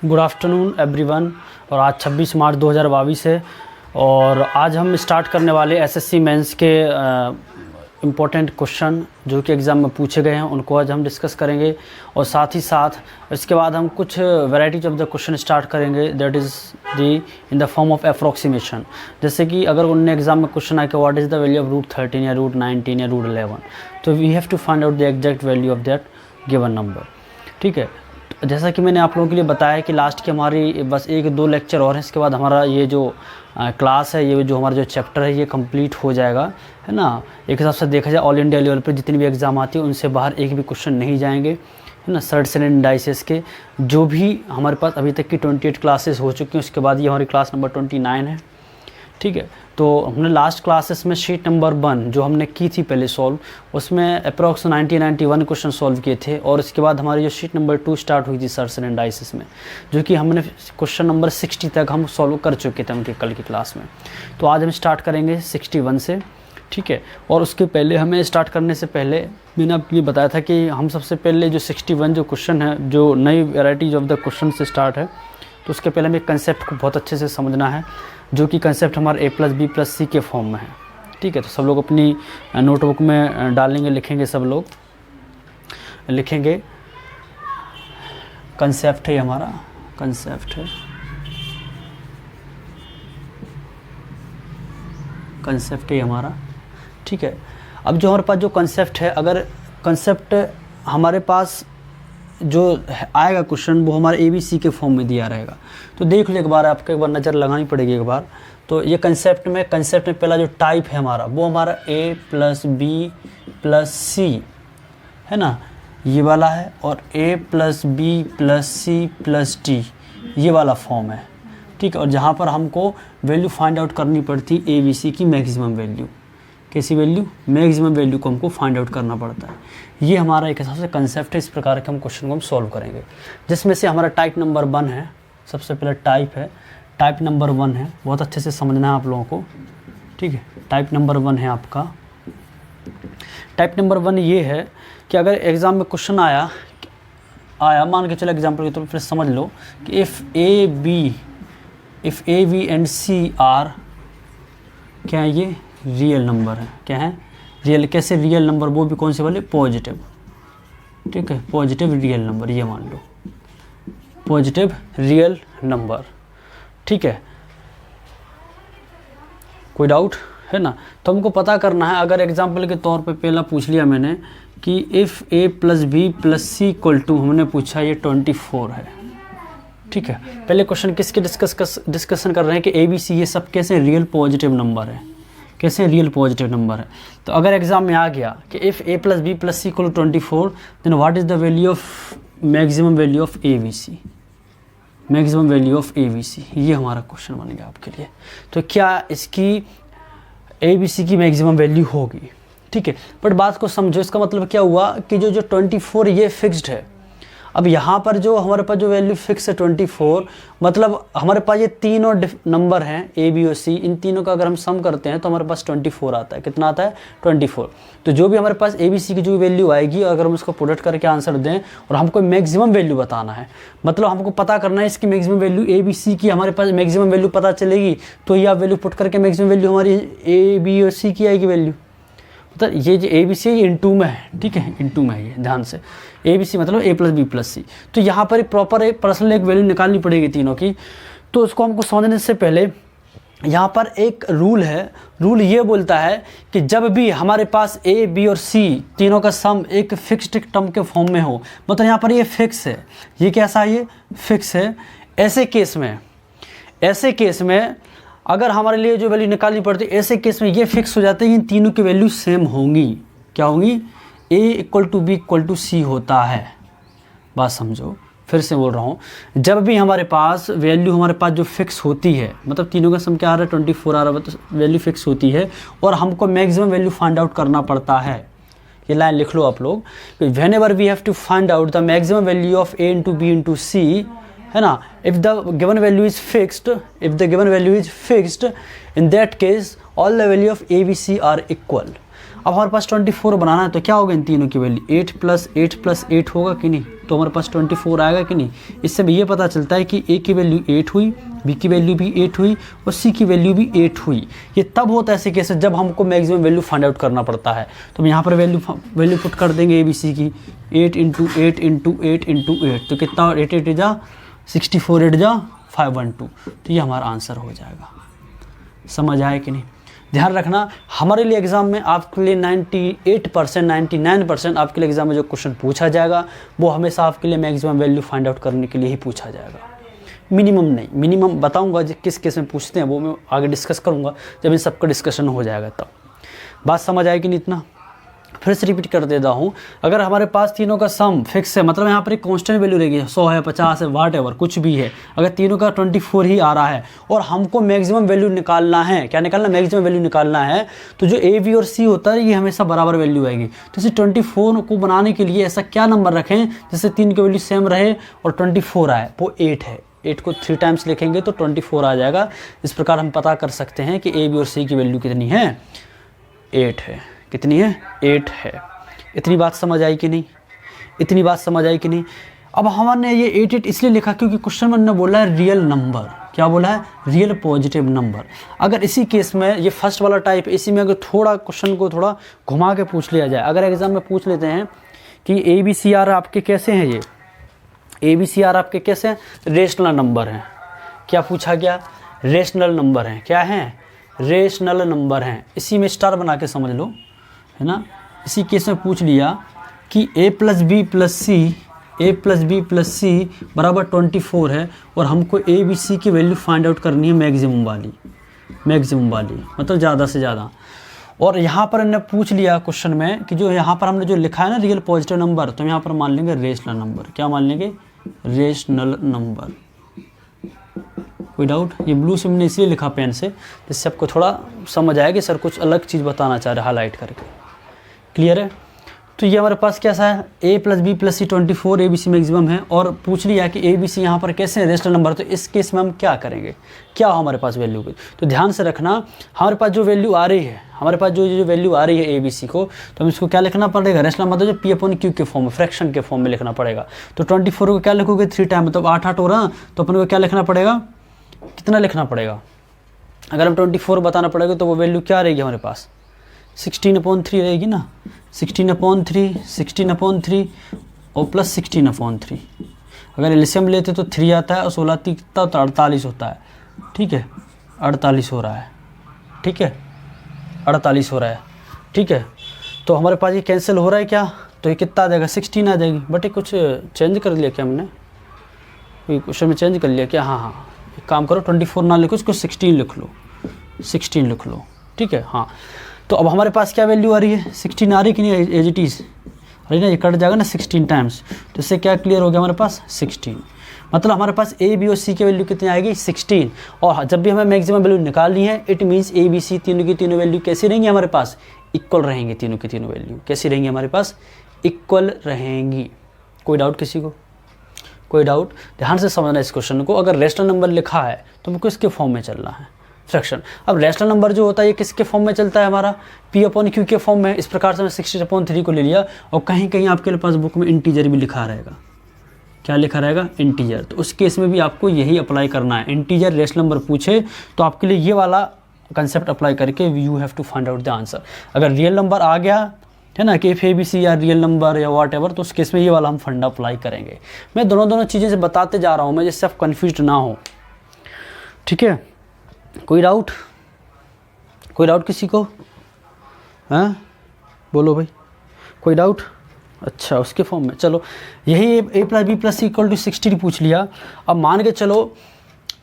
Good afternoon everyone. और आज 26 मार्च 2022 है और आज हम स्टार्ट करने वाले एसएससी मेंस के इम्पोर्टेंट क्वेश्चन जो कि एग्ज़ाम में पूछे गए हैं उनको आज हम डिस्कस करेंगे। और साथ ही साथ इसके बाद हम कुछ varieties of the question start करेंगे that is the in the form of approximation. जैसे कि अगर उनने एग्जाम में क्वेश्चन आया कि what is the value of root 13 या रूट 19 या रूट 11, तो we have to find out the exact value of that given number. ठीक है, जैसा कि मैंने आप लोगों के लिए बताया कि लास्ट की हमारी बस 1-2 लेक्चर और हैं, इसके बाद हमारा ये जो क्लास है, ये जो हमारा जो चैप्टर है ये कंप्लीट हो जाएगा, है ना। एक हिसाब से देखा जाए ऑल इंडिया लेवल पर जितनी भी एग्ज़ाम आती है उनसे बाहर एक भी क्वेश्चन नहीं जाएंगे, है ना। सर्ड सेकंड इंडाइसिस के जो भी हमारे पास अभी तक की 28 क्लासेस हो चुकी हैं, उसके बाद ये हमारी क्लास नंबर 29 है। ठीक है, तो हमने लास्ट क्लासेस में शीट नंबर 1 जो हमने की थी पहले सॉल्व, उसमें अप्रॉक्स 91 क्वेश्चन सॉल्व किए थे। और इसके बाद हमारी जो शीट नंबर 2 स्टार्ट हुई थी सर्च एंड डाइसिस में, जो कि हमने क्वेश्चन नंबर 60 तक हम सॉल्व कर चुके थे उनके कल की क्लास में। तो आज हम स्टार्ट करेंगे 61 से। ठीक है, और उसके पहले हमें स्टार्ट करने से पहले मैंने आपको ये बताया था कि हम सबसे पहले जो 61 जो क्वेश्चन है, जो नई वेराइटीज़ ऑफ द क्वेश्चन से स्टार्ट है, तो उसके पहले हमें कंसेप्ट को बहुत अच्छे से समझना है, जो कि कंसेप्ट हमारे A+B+C के फॉर्म में है। ठीक है, तो सब लोग अपनी नोटबुक में डालेंगे, लिखेंगे, सब लोग लिखेंगे। कंसेप्ट है हमारा, कंसेप्ट है, कंसेप्ट है हमारा। ठीक है, अब जो हमारे पास जो कंसेप्ट है, अगर कंसेप्ट हमारे पास जो आएगा क्वेश्चन वो हमारे ABC के फॉर्म में दिया रहेगा, तो देख लो एक बार, आपको एक बार नज़र लगानी पड़ेगी एक बार। तो ये कंसेप्ट में पहला जो टाइप है हमारा वो हमारा A+B+C है ना, ये वाला है, और A+B+C+D ये वाला फॉर्म है। ठीक है, और जहाँ पर हमको वैल्यू फाइंड आउट करनी पड़ती ABC की मैक्सिमम वैल्यू, कैसी वैल्यू, मैक्सिमम वैल्यू को हमको फाइंड आउट करना पड़ता है। ये हमारा एक हिसाब से कंसेप्ट है। इस प्रकार के हम क्वेश्चन को हम सॉल्व करेंगे, जिसमें से हमारा टाइप नंबर 1 है। सबसे पहले टाइप है, टाइप नंबर 1 है, बहुत अच्छे से समझना है आप लोगों को। ठीक है, टाइप नंबर 1 है आपका। टाइप नंबर 1 ये है कि अगर एग्ज़ाम में क्वेश्चन आया मान के चलो एग्जाम्पल के तौर पर समझ लो कि if A B and C are, क्या है ये, रियल नंबर है। क्या है, रियल। कैसे रियल नंबर, वो भी कौन से वाले, पॉजिटिव। ठीक है, पॉजिटिव रियल नंबर, ये मान लो पॉजिटिव रियल नंबर। ठीक है, कोई डाउट है ना। तो हमको पता करना है, अगर एग्जाम्पल के तौर पे पहला पूछ लिया मैंने कि इफ़ A+B+C = हमने पूछा ये 24 है। ठीक है, पहले क्वेश्चन किसके डिस्कशन कर रहे हैं कि ABC ये सब कैसे रियल पॉजिटिव नंबर है, कैसे रियल पॉजिटिव नंबर है। तो अगर एग्जाम में आ गया कि if A+B+C = 24 then what is the value of maximum value of ABC, maximum value of ABC, ये हमारा क्वेश्चन बन गया आपके लिए। तो क्या इसकी ABC की मैक्सिमम वैल्यू होगी। ठीक है, बट बात को समझो, इसका मतलब क्या हुआ कि जो 24 ये फिक्स्ड है। अब यहाँ पर जो हमारे पास जो वैल्यू फिक्स है 24, मतलब हमारे पास ये तीनों नंबर हैं A, B और C, इन तीनों का अगर हम सम करते हैं तो हमारे पास 24 आता है। कितना आता है, 24। तो जो भी हमारे पास ABC की जो वैल्यू आएगी, अगर हम उसको प्रोडक्ट करके आंसर दें और हमको मैक्सिमम वैल्यू बताना है, मतलब हमको पता करना है इसकी मैक्सिमम वैल्यू ABC की, हमारे पास मैक्सिमम वैल्यू पता चलेगी तो ये वैल्यू पुट करके मैक्सिमम वैल्यू हमारी A, B और C की आएगी वैल्यू। मतलब ये जो ABC है ये इनटू में है। ठीक है, इनटू में है ये, ध्यान से। ABC मतलब A+B+C। तो यहाँ पर प्रॉपर एक पर्सनल एक वैल्यू निकालनी पड़ेगी तीनों की। तो उसको हमको समझने से पहले यहाँ पर एक रूल है। रूल ये बोलता है कि जब भी हमारे पास A, B और C तीनों का सम एक फिक्स्ड टर्म के फॉर्म में हो, मतलब यहाँ पर ये फिक्स है, ये कैसा है, ये फिक्स है। ऐसे केस में अगर हमारे लिए जो वैल्यू निकालनी पड़ती है, ऐसे केस में ये फिक्स हो जाता है कि इन तीनों की वैल्यू सेम होंगी। क्या होंगी, A = B = C होता है। बात समझो, फिर से बोल रहा हूँ, जब भी हमारे पास वैल्यू हमारे पास जो फिक्स होती है, मतलब तीनों का सम क्या आ रहा है, 24 आ रहा है, तो वैल्यू फिक्स होती है और हमको मैक्सिमम वैल्यू फाइंड आउट करना पड़ता है। ये लाइन लिख लो आप लोग, whenever we have to find out the maximum value of A × B × C, है ना, if the given value is fixed, in that case all the value of ABC are equal। अब हमारे पास 24 बनाना है तो क्या होगा इन तीनों की वैल्यू 8 + 8 होगा कि नहीं, तो हमारे पास 24 आएगा कि नहीं। इससे भी ये पता चलता है कि ए की वैल्यू 8 हुई, बी की वैल्यू भी 8 हुई और सी की वैल्यू भी 8 हुई। ये तब होता है ऐसे केस जब हमको मैक्सिमम वैल्यू फाइंड आउट करना पड़ता है। तो हम यहाँ पर वैल्यू पुट कर देंगे ए बी सी की 8 × 8 × 8 × 8, तो कितना 8 8 जा 64, 8 जा 512, तो ये हमारा आंसर हो जाएगा। समझ आए कि नहीं। ध्यान रखना हमारे लिए एग्ज़ाम में आपके लिए 98% 99% आपके लिए एग्ज़ाम में जो क्वेश्चन पूछा जाएगा वो हमेशा आपके लिए मैक्सिमम वैल्यू फाइंड आउट करने के लिए ही पूछा जाएगा, मिनिमम नहीं। मिनिमम बताऊंगा किस केस में पूछते हैं वो मैं आगे डिस्कस करूंगा जब इन सबका डिस्कशन हो जाएगा तब। बात समझ आएगी नहीं इतना, फिर से रिपीट कर देता हूँ। अगर हमारे पास तीनों का सम फिक्स है, मतलब यहाँ पर एक कांस्टेंट वैल्यू रहेगी, 100 है 50 है वाट एवर कुछ भी है, अगर तीनों का 24 ही आ रहा है और हमको मैक्सिमम वैल्यू निकालना है, क्या निकालना, मैक्सिमम वैल्यू निकालना है, तो जो ए बी और सी होता है ये हमेशा बराबर वैल्यू आएगी। तो इसे 24 को बनाने के लिए ऐसा क्या नंबर रखें जिससे तीन की वैल्यू सेम रहे और 24 आए, वो 8 है। 8 को 3 टाइम्स लिखेंगे तो 24 आ जाएगा। इस प्रकार हम पता कर सकते हैं कि ए बी और सी की वैल्यू कितनी है, 8 है। कितनी है, 8 है। इतनी बात समझ आई कि नहीं, इतनी बात समझ आई कि नहीं। अब हमने ये 8 इसलिए लिखा क्योंकि क्वेश्चन में ने बोला है रियल नंबर, क्या बोला है, रियल पॉजिटिव नंबर। अगर इसी केस में ये फर्स्ट वाला टाइप, इसी में अगर थोड़ा क्वेश्चन को थोड़ा घुमा के पूछ लिया जाए, अगर एग्जाम में पूछ लेते हैं कि ए बी सी आर आपके कैसे हैं, ये ए बी सी आर आपके कैसे हैं, रेशनल नंबर हैं। क्या पूछा गया, रेशनल नंबर हैं, क्या हैं, रेशनल नंबर हैं। इसी में स्टार बना के समझ लो, है ना। इसी केस में पूछ लिया कि a + b + c बराबर 24 है और हमको ए बी सी की वैल्यू फाइंड आउट करनी है मैक्सिमम वाली, मतलब ज़्यादा से ज़्यादा। और यहाँ पर हमने पूछ लिया क्वेश्चन में कि जो यहाँ पर हमने जो लिखा है ना रियल पॉजिटिव नंबर, तो हम यहाँ पर मान लेंगे रेशनल नंबर। क्या मान लेंगे, रेशनल नंबर। कोई डाउट, ये ब्लू से हमने इसलिए लिखा पेन से जिससे आपको थोड़ा समझ आए कि सर कुछ अलग चीज़ बताना चाह रहे हैं हाईलाइट करके। क्लियर है। तो ये हमारे पास कैसा है, a + b + c 24 A B C maximum है और पूछ लिया कि ए बी सी यहाँ पर कैसे हैं, रेशनल नंबर। तो इस केस में हम क्या करेंगे, क्या हो हमारे पास वैल्यू की, तो ध्यान से रखना हमारे पास जो वैल्यू आ रही है, हमारे पास जो वैल्यू आ रही है ए बी सी को, तो हम इसको क्या लिखना पड़ेगा, रेशनल मतलब जो p/q के फॉर्म में, फ्रैक्शन के फॉर्म में लिखना पड़ेगा। तो 24 को क्या लिखोगे, 3 टाइम, मतलब 8 8 हो रहा, तो अपन को क्या लिखना पड़ेगा, कितना लिखना पड़ेगा। अगर हम 24 बताना पड़ेगा तो वो वैल्यू क्या रहेगी हमारे पास, 16/3 रहेगी ना, 16/3 और प्लस 16/3। अगर एलसीएम लेते तो 3 आता है और 16 कितना, तो 48 होता है। ठीक है, 48 हो रहा है, ठीक है, 48 हो रहा है, ठीक है। तो हमारे पास ये कैंसिल हो रहा है क्या, तो ये कितना आ जाएगा, 16 आ जाएगी। बट ये कुछ चेंज कर लिया क्या हमने, कोई क्वेश्चन में चेंज कर लिया क्या, हाँ, एक काम करो 24 ना लिखो, इसको 16 लिख लो, 16 लिख लो, ठीक है। हाँ, तो अब हमारे पास क्या वैल्यू आ रही है, 16 आ रही कि नहीं, एज इट इज़ अरे ना, ये कट जाएगा ना 16 टाइम्स, तो इससे क्या क्लियर हो गया हमारे पास 16। मतलब हमारे पास ए बी और सी की वैल्यू कितनी आएगी, 16। और जब भी हमें मैक्सिमम वैल्यू निकालनी है, it means A B C तीनों की तीनों वैल्यू कैसी रहेंगी हमारे पास, इक्वल रहेंगी। तीनों की तीनों वैल्यू कैसी रहेंगी हमारे पास, इक्वल रहेंगी। कोई डाउट किसी को, कोई डाउट। ध्यान से समझना इस क्वेश्चन को। अगर रेशनल नंबर लिखा है तो हमको इसके फॉर्म में चलना है, फ्रैक्शन। अब रेशनल नंबर जो होता है ये किसके फॉर्म में चलता है, हमारा p/q के फॉर्म में। इस प्रकार से मैं 16/3 को ले लिया और कहीं कहीं आपके पास बुक में इंटीजर भी लिखा रहेगा। क्या लिखा रहेगा, इंटीजर। तो उस केस में भी आपको यही अप्लाई करना है। इंटीजर रेशनल नंबर पूछे तो आपके लिए ये वाला कंसेप्ट अप्लाई करके you have to find out the answer. अगर रियल नंबर आ गया है ना कि इफ ए बी सी या रियल नंबर या वाट एवर, तो उस केस में ये वाला हम फंडा अप्लाई करेंगे। मैं दोनों चीज़ें से बताते जा रहा हूँ मैं, जिससे आप कन्फ्यूज ना हो, ठीक है। कोई डाउट, कोई डाउट किसी को, हाँ बोलो भाई, कोई डाउट। अच्छा, उसके फॉर्म में चलो, यही a + b + c = 16 पूछ लिया। अब मान के चलो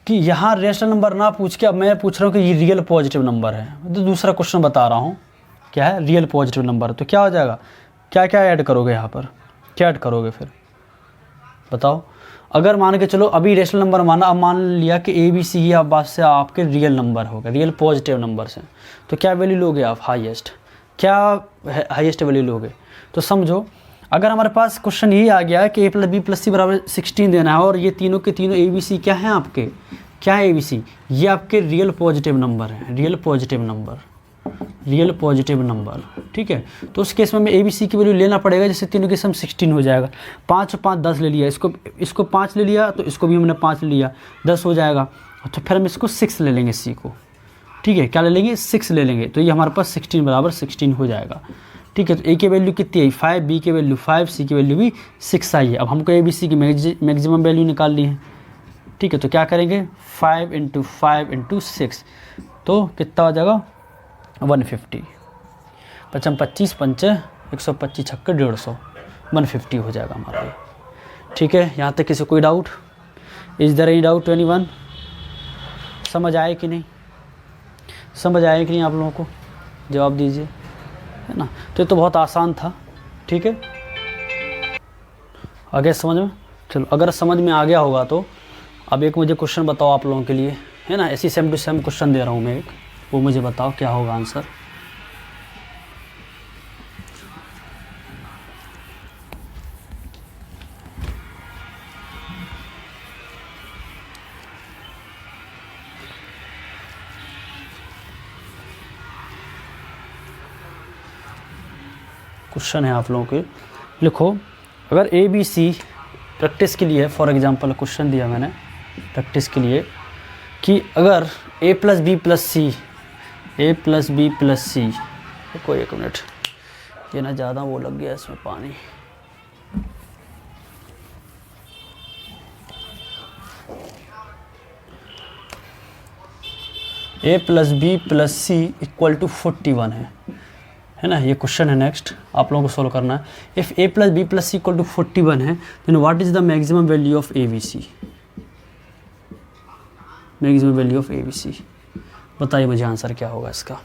कि यहाँ रेशनल नंबर ना पूछ के अब मैं पूछ रहा हूँ कि ये रियल पॉजिटिव नंबर है, तो दूसरा क्वेश्चन बता रहा हूँ क्या है, रियल पॉजिटिव नंबर। तो क्या हो जाएगा, क्या क्या ऐड करोगे यहाँ पर, क्या ऐड करोगे फिर बताओ। अगर मान के चलो अभी रेशनल नंबर माना, अब मान लिया कि ए बी सी आप बात से आपके रियल नंबर हो गए, रियल पॉजिटिव नंबर से, तो क्या वैल्यू लोगे आप, हाईएस्ट। क्या हाईएस्ट वैल्यू लोगे, तो समझो अगर हमारे पास क्वेश्चन यही आ गया है कि a + b + c = 16 देना है और ये तीनों के तीनों ए बी सी क्या हैं आपके, क्या है ए बी सी, ये आपके रियल पॉजिटिव नंबर हैं, real positive number, real positive number, ठीक है। तो उस केस में हमें ABC की वैल्यू लेना पड़ेगा, जैसे तीनों के सम 16 हो जाएगा। 5 और 5 10 ले लिया, इसको 5 ले लिया, तो इसको भी हमने 5 ले लिया, 10 हो जाएगा। तो फिर हम इसको 6 ले लेंगे C को, ठीक है। क्या ले लेंगे? 6 ले लेंगे, तो ये हमारे पास 16 बराबर 16 हो जाएगा, ठीक है। तो A की वैल्यू कितनी आई? 5, B की वैल्यू 5, C की वैल्यू भी 6 आई है। अब हमको ABC की मैक्सिमम वैल्यू निकालनी है, ठीक है। तो क्या करेंगे? 5 × 5 × 6, तो कितना हो जाएगा? 150। 5 25 5 125 छक्के 150, 150 हो जाएगा हमारा ये, ठीक है। यहाँ तक किसी कोई doubt? Is there any doubt anyone? समझ आए कि नहीं? समझ आए कि नहीं आप लोगों को? जवाब दीजिए, है ना। तो ये तो बहुत आसान था, ठीक है। आ गया समझ में? चलो, अगर समझ में आ गया होगा तो अब एक मुझे क्वेश्चन बताओ आप लोगों के लिए, है ना। ऐसी सेम टू सेम क्वेश्चन दे रहा हूँ मैं एक, वो मुझे बताओ क्या होगा आंसर। क्वेश्चन है आप लोगों के, लिखो। अगर ABC प्रैक्टिस के लिए, फॉर एग्जांपल क्वेश्चन दिया मैंने प्रैक्टिस के लिए कि अगर A + B + C, A + B + C, देखो एक मिनट, ये ना ज़्यादा वो लग गया इसमें पानी। A + B + C = 41 है ना। ये क्वेश्चन है नेक्स्ट, आप लोगों को सोल्व करना है। इफ़ A + B + C = 41 है, then what is the maximum value of ABC? Maximum value of ABC, बताइए मुझे आंसर क्या होगा इसका।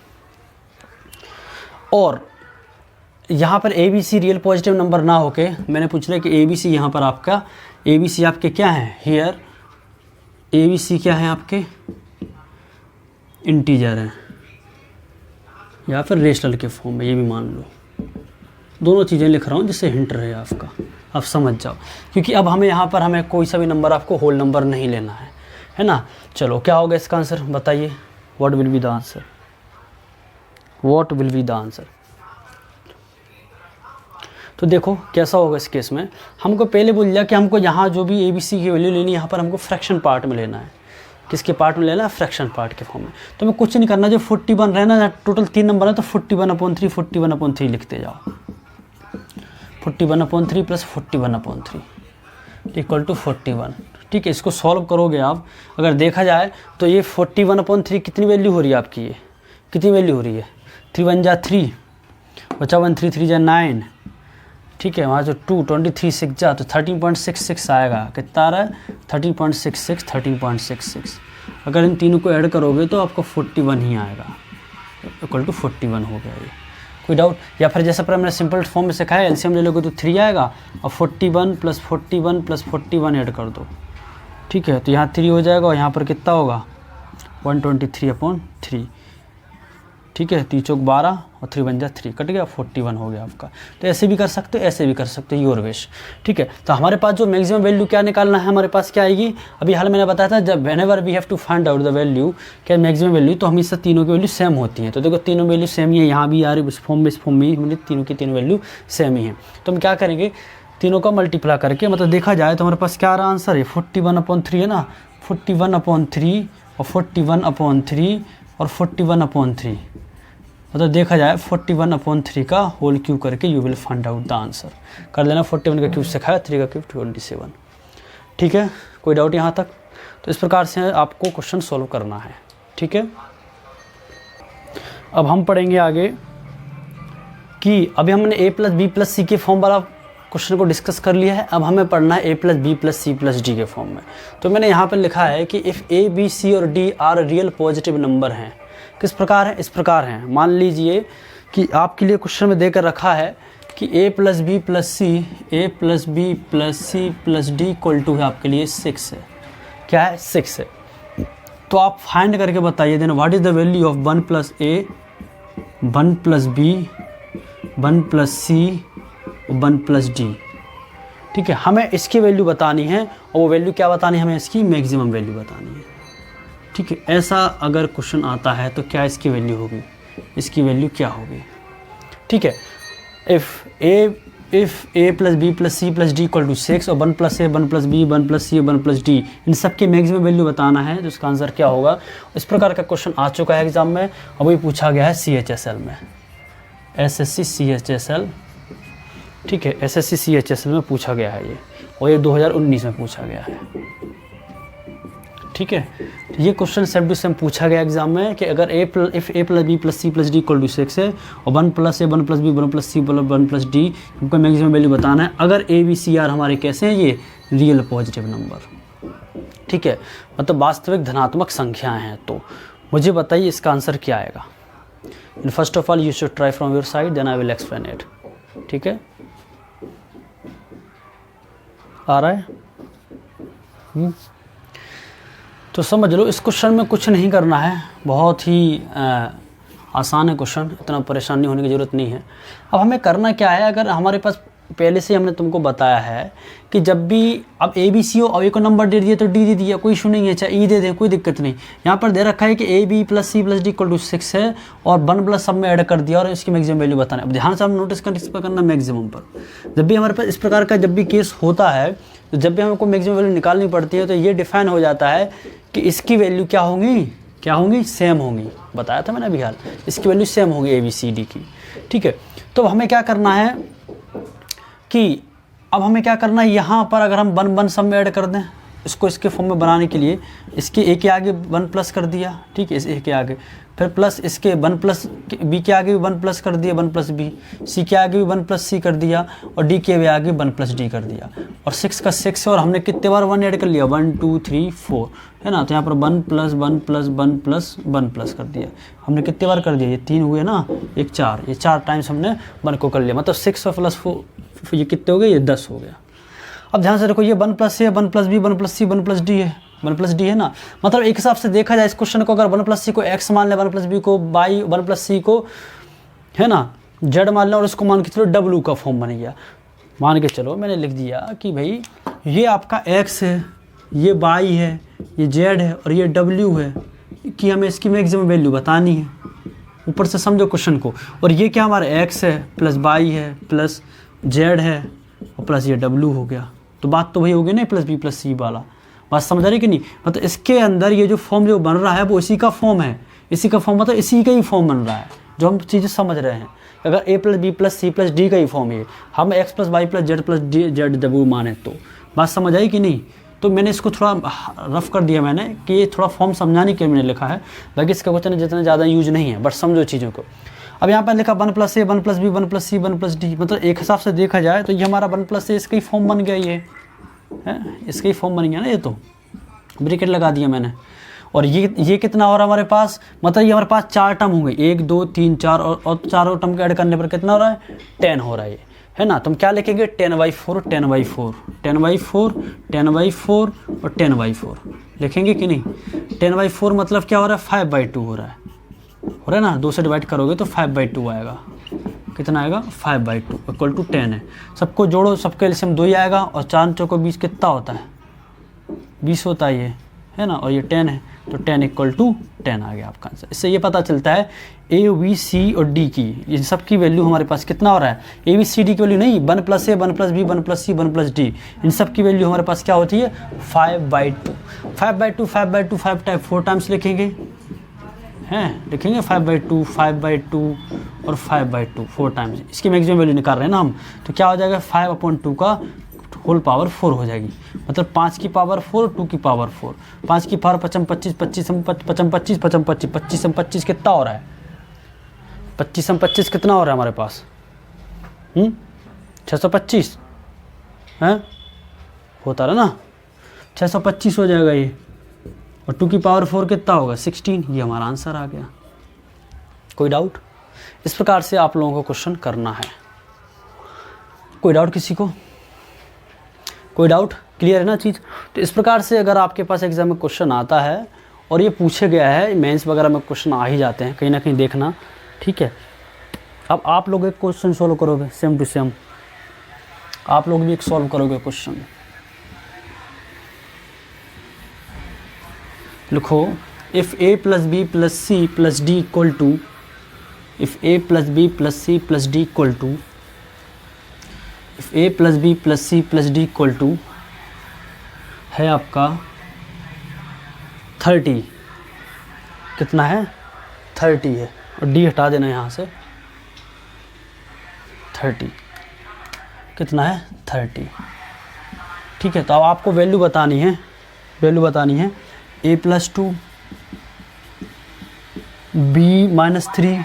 और यहाँ पर ABC रियल पॉजिटिव नंबर ना होके मैंने पूछ लिया कि ABC यहाँ पर आपका ABC आपके क्या है? हियर ABC क्या है आपके? इंटीजर है या फिर रेशनल के फॉर्म में, ये भी मान लो। दोनों चीज़ें लिख रहा हूँ जिससे हिंट रहे आपका, आप समझ जाओ। क्योंकि अब हमें यहाँ पर हमें कोई सा भी नंबर आपको होल नंबर नहीं लेना है ना। चलो, क्या होगा इसका आंसर बताइए? What will be the answer? What will be the answer? तो देखो कैसा होगा इस केस में। हमको पहले बोल दिया कि हमको यहाँ जो भी ABC की वैल्यू लेनी है, यहाँ पर हमको फ्रैक्शन पार्ट में लेना है। किसके पार्ट में लेना है? फ्रैक्शन पार्ट के फॉर्म में। तो मैं कुछ नहीं करना, जो 41 रहना, टोटल 3 नंबर है तो 41/3 41/3 लिखते जाओ। 41/3 + 41/3 = 41, ठीक है। इसको सॉल्व करोगे आप, अगर देखा जाए तो ये 41/3 कितनी वैल्यू हो रही है आपकी? ये कितनी वैल्यू हो रही है? 3 × 1 = 3, बचा 1 3 3 × 9, ठीक है। वहाँ जो 2 23 6 जा तो 13.66 आएगा। कितना आ रहा है? 13.66 13.66। अगर इन तीनों को ऐड करोगे तो आपको 41 ही आएगा, = 41 हो गया ये। कोई डाउट? या फिर जैसा पर मैंने सिंपल फॉर्म में सिखाया, एलसीएम ले लोगे तो 3 आएगा, और 41 + 41 + 41 ऐड कर दो, ठीक है। तो यहाँ 3 हो जाएगा, और यहाँ पर कितना होगा? 123/3, ठीक है। 3 चौक 12 और 3 × 3 कट गया, 41 हो गया आपका। तो ऐसे भी कर सकते हो, ऐसे भी कर सकते हो, योर विश, ठीक है। तो हमारे पास जो मैक्सिमम वैल्यू क्या निकालना है, हमारे पास क्या आएगी? अभी हाल मैंने बताया था, जब whenever we have to find out the value, क्या मैक्सिमम वैल्यू, तो हमेशा तीनों की वैल्यू सेम होती है। तो देखो तीनों वैल्यू सेम ही है, यहाँ भी आ रही इस फॉर्म में, इस फॉर्म में हमने तीनों की तीनों वैल्यू सेम ही है। तो हम क्या करेंगे? तीनों का मल्टीप्लाई करके, मतलब देखा जाए तो हमारे पास क्या आ रहा आंसर है? 41/3 है ना। 41/3 और 41/3 और 41/3, मतलब देखा जाए 41/3 का होल क्यूब करके you will find out the answer. कर लेना, 41 का क्यूब सिखाया, 3 का क्यूब 27, ठीक है। कोई डाउट यहाँ तक? तो इस प्रकार से आपको क्वेश्चन सॉल्व करना है, ठीक है। अब हम पढ़ेंगे आगे कि अभी हमने A + B + C के फॉर्म वाला क्वेश्चन को डिस्कस कर लिया है। अब हमें पढ़ना है A + B + C + D के फॉर्म में। तो मैंने यहाँ पर लिखा है कि इफ़ A, B, C और D are real positive number हैं, किस प्रकार है? इस प्रकार हैं। मान लीजिए कि आपके लिए क्वेश्चन में देकर रखा है कि A + B + C, A + B + C + D = है आपके लिए 6 है। क्या है? 6 है। तो आप फाइंड करके बताइए then what is the value of 1 + A, 1 + B, 1 + C, 1 + D, ठीक है। हमें इसकी वैल्यू बतानी है, और वो वैल्यू क्या बतानी है? हमें इसकी मैक्सिमम वैल्यू बतानी है, ठीक है। ऐसा अगर क्वेश्चन आता है तो क्या इसकी वैल्यू होगी? इसकी वैल्यू क्या होगी। ठीक है, if A plus B plus C plus D equal to 6 और 1 plus A 1 plus B 1 plus C 1 plus D, इन सब की मैक्सिमम वैल्यू बताना है, तो इसका आंसर क्या होगा। इस प्रकार का क्वेश्चन आ चुका है एग्जाम में, और वही पूछा गया है CHSL में, SSC CHSL। ठीक है, SSC CHSL में पूछा गया है ये, और ये 2019 में पूछा गया है। ठीक है, तो ये क्वेश्चन सेम टू सेम पूछा गया एग्जाम में कि अगर if A plus B plus C plus D equal to 6 है और 1 plus A 1 plus B 1 plus C 1 plus D, उनको मैक्सिमम वैल्यू बताना है अगर ए बी सी आर हमारे कैसे हैं, ये रियल पॉजिटिव नंबर। ठीक है, मतलब वास्तविक धनात्मक संख्याएं हैं। तो मुझे बताइए इसका आंसर क्या आएगा। First of all you should try from your side, then I will explain it. ठीक है, आ रहा है? तो समझ लो, इस क्वेश्चन में कुछ नहीं करना है, बहुत ही आसान है क्वेश्चन, इतना परेशानी होने की ज़रूरत नहीं है। अब हमें करना क्या है, अगर हमारे पास पहले से हमने तुमको बताया है कि जब भी अब ए बी सी हो और ए को नंबर दे दिए तो डी दे दिया, कोई इशू नहीं है, चाहे ई दे दें, कोई दिक्कत नहीं। यहाँ पर दे रखा है कि A B plus C plus D equal to 6 है और 1 प्लस सब में ऐड कर दिया और इसकी मैक्सिमम वैल्यू बताना है। अब ध्यान से हम नोटिस कर इस पर करना मैक्सिमम पर। जब भी हमारे पास इस प्रकार का जब भी केस होता है, तो जब भी हमको मैक्सिमम वैल्यू निकालनी पड़ती है, तो ये डिफाइन हो जाता है कि इसकी वैल्यू क्या होंगी, सेम होंगी। बताया था मैंने अभी हाल, इसकी वैल्यू सेम होगी ए बी सी डी की। ठीक है, तो हमें क्या करना है कि अब हमें क्या करना है, यहाँ पर अगर हम 1 सब में ऐड कर दें, इसको इसके फॉर्म में बनाने के लिए इसके ए के आगे 1 प्लस कर दिया। ठीक है, इस ए के आगे, फिर प्लस इसके 1 प्लस बी के आगे भी 1 प्लस कर दिया, 1 प्लस बी, सी के आगे भी 1 प्लस सी कर दिया, और डी के आगे 1 प्लस डी कर दिया। और 6 का 6 है, और हमने कितने बार 1 ऐड कर लिया, 1 2 3 4 है ना। तो यहाँ पर 1 प्लस 1 प्लस 1 प्लस 1 प्लस कर दिया। हमने कितने बार कर दिया, ये 3 हुए ना, एक 4, ये 4 टाइम्स हमने 1 को कर लिया। मतलब 6 और प्लस 4 ये कितने हो गए, ये 10 हो गया। अब ध्यान से देखो, ये 1 प्लस है, 1 plus B 1 plus C 1 plus D है, 1 प्लस डी है ना। मतलब एक हिसाब से देखा जाए इस क्वेश्चन को, अगर 1 प्लस सी को एक्स मान ले, 1 प्लस बी को वाई, 1 प्लस सी को है ना जेड मान लें, और इसको मान के चलो डब्ल्यू का फॉर्म बन गया। मान के चलो मैंने लिख दिया कि भाई ये आपका एक्स है, ये वाई है, ये जेड है और ये डब्ल्यू है, कि हमें इसकी मैक्सिमम वैल्यू बतानी है। ऊपर से समझो क्वेश्चन को। और ये क्या हमारा एक्स है प्लस वाई है प्लस जेड है और प्लस ये डब्ल्यू हो गया। तो बात तो वही हो गई ना, प्लस बी प्लस सी वाला। बात समझ आ रही कि नहीं। मतलब इसके अंदर ये जो फॉर्म जो बन रहा है वो इसी का फॉर्म है, इसी का फॉर्म, मतलब इसी का ही फॉर्म बन रहा है जो हम चीज़ें समझ रहे हैं। अगर A plus B plus C plus D का ही फॉर्म है, हम X plus Y plus Z plus D Z W माने, तो बात समझ आई कि नहीं। तो मैंने इसको थोड़ा रफ कर दिया मैंने, कि ये थोड़ा फॉर्म समझाने के लिए मैंने लिखा है, बाकी इसका क्वेश्चन जितना ज़्यादा यूज नहीं है, बट समझो चीज़ों को। अब यहाँ पर लिखा 1 plus A 1 plus B 1 plus C 1 plus D, मतलब एक हिसाब से देखा जाए तो ये हमारा 1 प्लस ए इसका ही फॉर्म बन गया, ये है इसका ही फॉर्म बन गया ना। ये तो ब्रैकेट लगा दिया मैंने। और ये कितना हो रहा है हमारे पास, मतलब ये हमारे पास 4 टर्म होंगे, 1 2 3 4, और चारों टर्म के ऐड करने पर कितना हो रहा है, 10 हो रहा है ये, है ना। तो हम क्या लिखेंगे, 10/4 10/4 10/4 10/4 और 10/4 लिखेंगे कि नहीं। 10/4 मतलब क्या हो रहा है, 5/2 हो रहा है ना। 2 से डिवाइड करोगे तो 5/2 आएगा। कितना आएगा, 5/2 इक्वल टू 10 है। सबको जोड़ो, सबके एलसीएम 2 ही आएगा, और 4 चौको 20 कितना होता है, 20 होता है ये, है ना। और ये 10 है, तो 10 इक्वल टू 10 आ गया आपका आंसर। इससे ये पता चलता है ए बी सी और डी की, इन सब की वैल्यू हमारे पास कितना हो रहा है, ए बी सी डी की वैल्यू नहीं, 1 plus A 1 plus B 1 plus C 1 plus D, इन सब की वैल्यू हमारे पास क्या होती है, 5/2 5/2 5/2 4 टाइम्स लिखेंगे, हैं लिखेंगे 5/2 5/2 और 5/2 4 टाइम्स। इसकी मैक्सिमम वैल्यू निकाल रहे हैं ना हम, तो क्या हो जाएगा, 5/2 का होल पावर 4 हो जाएगी। मतलब 5 की पावर 4 2 की पावर 4, 5 की पावर 55 25 25 25 25 25 25 कितना हो रहा है, 25 25 कितना हो रहा है हमारे पास, 625 है होता रहा ना, 625 हो जाएगा ये। और 2 की पावर 4 कितना होगा, 16। ये हमारा आंसर आ गया। कोई डाउट। इस प्रकार से आप लोगों को क्वेश्चन करना है। कोई डाउट किसी को, कोई डाउट, क्लियर है ना चीज़। तो इस प्रकार से अगर आपके पास एग्जाम में क्वेश्चन आता है और ये पूछे गया है, मेंस वगैरह में क्वेश्चन आ ही जाते हैं कहीं ना कहीं, देखना ठीक है। अब आप लोग एक क्वेश्चन सॉल्व करोगे, सेम टू सेम आप लोग भी एक सॉल्व करोगे क्वेश्चन। लिखो, if A plus B plus C plus D equal to if A plus B plus C plus D equal to, if A plus B plus C plus D equal to है आपका 30, कितना है 30 है, और D हटा देना यहाँ से, 30 कितना है 30। ठीक है, तो अब आपको वैल्यू बतानी है, वैल्यू बतानी है a प्लस 2 b माइनस 3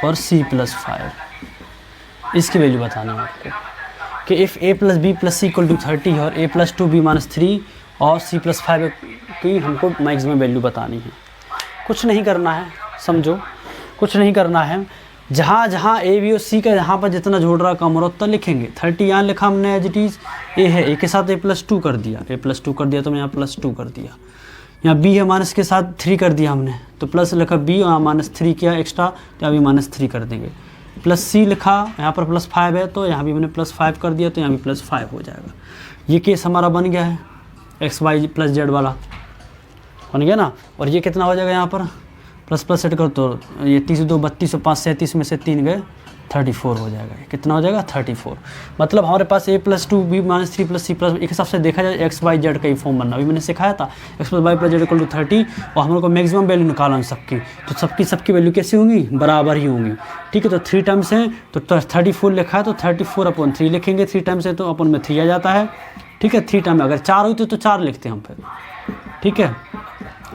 और c प्लस 5, इसकी वैल्यू बतानी है आपको कि if a plus B plus C equal to 30 और a प्लस 2 b माइनस 3 और c प्लस 5 की हमको मैक्सिमम वैल्यू बतानी है। कुछ नहीं करना है, समझो, कुछ नहीं करना है, जहाँ जहाँ ए बी और सी का यहाँ पर जितना जोड़ रहा कम हो रहा उतना लिखेंगे। 30 यहाँ लिखा हमने एज इट इज़, ए है, ए के साथ a प्लस 2 कर दिया, a प्लस 2 कर दिया तो मैं यहाँ प्लस 2 कर दिया, यहाँ b है माइनस के साथ 3 कर दिया हमने, तो प्लस लिखा b और यहाँ माइनस 3 किया एक्स्ट्रा, तो यहाँ भी माइनस 3 कर देंगे। प्लस c लिखा, यहाँ पर प्लस 5 है तो यहाँ भी मैंने प्लस 5 कर दिया, तो यहाँ भी प्लस 5 हो जाएगा। ये केस हमारा बन गया है एक्स वाई प्लस जेड वाला, बन गया ना। और ये कितना हो जाएगा, यहाँ पर प्लस प्लस सेट करो तो ये 30 2 32 और 5 37 में से 3 गए 34 हो जाएगा। कितना हो जाएगा 34। मतलब हमारे पास a plus 2 b minus 3 plus c plus, एक हिसाब से देखा जाए एक्स वाई जेड का ही फॉर्म बनना, अभी मैंने सिखाया था X plus Y plus Z equal to 30, और हम लोग को मैक्सिमम वैल्यू निकालना सबकी, तो सबकी वैल्यू कैसी होंगी, बराबर ही होंगी। ठीक है, तो 3 टाइम्स है तो 34 लिखा है तो 34/3 लिखेंगे, 3 टाइम्स है तो अपन में 3 आ जाता है। ठीक है, 3 टाइम अगर 4 हुई तो 4 लिखते हैं हम फिर। ठीक है,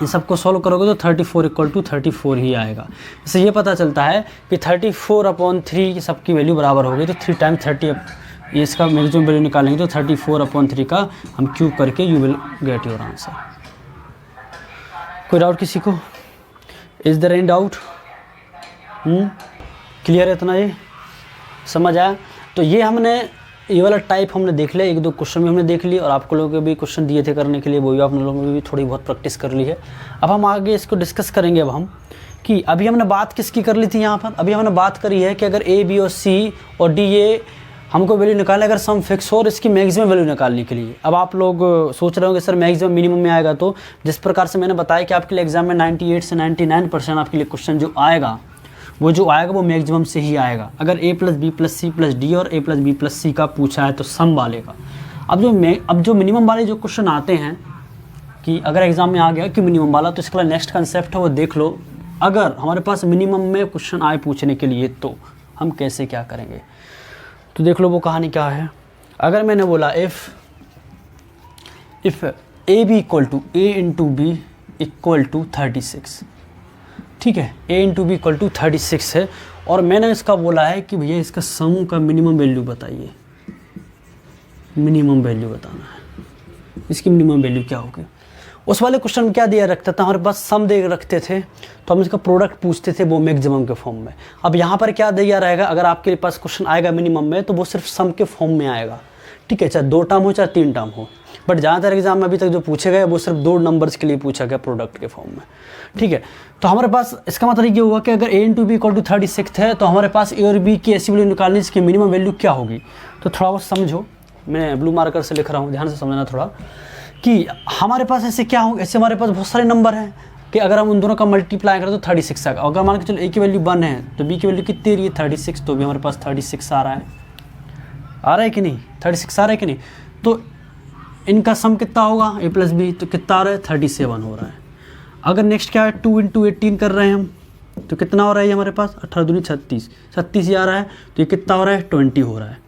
ये सबको सॉल्व करोगे तो 34 इक्वल टू 34 ही आएगा। इससे ये पता चलता है कि 34/3 सबकी वैल्यू बराबर होगी, तो 3 टाइम 30, ये इसका मैक्सिमम वैल्यू निकालेंगे तो 34/3 का हम क्यूब करके you will get your answer. कोई डाउट किसी को? Is there any doubt? Clear है इतना, ये समझ आया? तो ये हमने ये वाला टाइप हमने देख लिया, 1-2 क्वेश्चन में हमने देख लिया, और आपको लोगों के भी क्वेश्चन दिए थे करने के लिए, वो भी आप लोगों ने भी थोड़ी बहुत प्रैक्टिस कर ली है। अब हम आगे इसको डिस्कस करेंगे। अब हम कि अभी हमने बात किसकी कर ली थी यहाँ पर, अभी हमने बात करी है कि अगर ए बी और सी और डी ये हमको वैल्यू निकालना, अगर सम फिक्स हो और इसकी मैक्सिमम वैल्यू निकालने के लिए। अब आप लोग सोच रहे होंगे सर मैक्सिमम मिनिमम में आएगा, तो जिस प्रकार से मैंने बताया कि आपके लिए एग्जाम में 98 से 99% आपके लिए क्वेश्चन जो आएगा वो मैक्सिमम से ही आएगा। अगर a plus B plus C plus D और a plus B plus C का पूछा है तो सम वाले का। अब जो मिनिमम वाले जो क्वेश्चन आते हैं कि अगर एग्जाम में आ गया कि मिनिमम वाला, तो इसका नेक्स्ट कंसेप्ट है वो देख लो। अगर हमारे पास मिनिमम में क्वेश्चन आए पूछने के लिए तो हम कैसे क्या करेंगे, तो देख लो वो कहानी क्या है। अगर मैंने बोला if A B equal to A into B equal to 36, ठीक है, a into B equal to 36 है, और मैंने इसका बोला है कि भैया इसका सम का मिनिमम वैल्यू बताइए, मिनिमम वैल्यू बताना है, इसकी मिनिमम वैल्यू क्या होगी। उस वाले क्वेश्चन में क्या दिया रखता था, हमारे पास सम दे रखते थे तो हम इसका प्रोडक्ट पूछते थे वो मैक्सिमम के फॉर्म में। अब यहाँ पर क्या दिया रहेगा, अगर आपके पास क्वेश्चन आएगा मिनिमम में तो वो सिर्फ सम के फॉर्म में आएगा। ठीक है, चाहे 2 टर्म हो चाहे 3 टर्म हो, बट ज़्यादातर एग्जाम में अभी तक जो पूछे गए वो सिर्फ 2 नंबर्स के लिए पूछा गया प्रोडक्ट के फॉर्म में। ठीक है, तो हमारे पास इसका मतलब ये हुआ कि अगर a into B equal to 36 है तो हमारे पास a और b की ऐसी वैल्यू निकालनी इसकी मिनिमम वैल्यू क्या होगी। तो थोड़ा बहुत समझो, मैं ब्लू मार्कर से लिख रहा हूँ, ध्यान से समझना थोड़ा, कि हमारे पास ऐसे क्या होंगे, ऐसे हमारे पास बहुत सारे नंबर हैं कि अगर हम उन दोनों का मल्टीप्लाई करें तो 36 आएगा। अगर मान के चलो a की वैल्यू 1 है तो b की वैल्यू कितनी रही है 36, तो भी हमारे पास 36 आ रहा है कि नहीं, 36 आ रहा है कि नहीं। तो इनका सम कितना होगा a प्लस बी, तो कितना आ रहा है 37 हो रहा है। अगर नेक्स्ट क्या है 2 इंटू 18 कर रहे हैं हम, तो कितना हो रहा है ये हमारे पास 18 दूनी 36 ही आ रहा है, तो ये कितना हो रहा है 20 हो रहा है।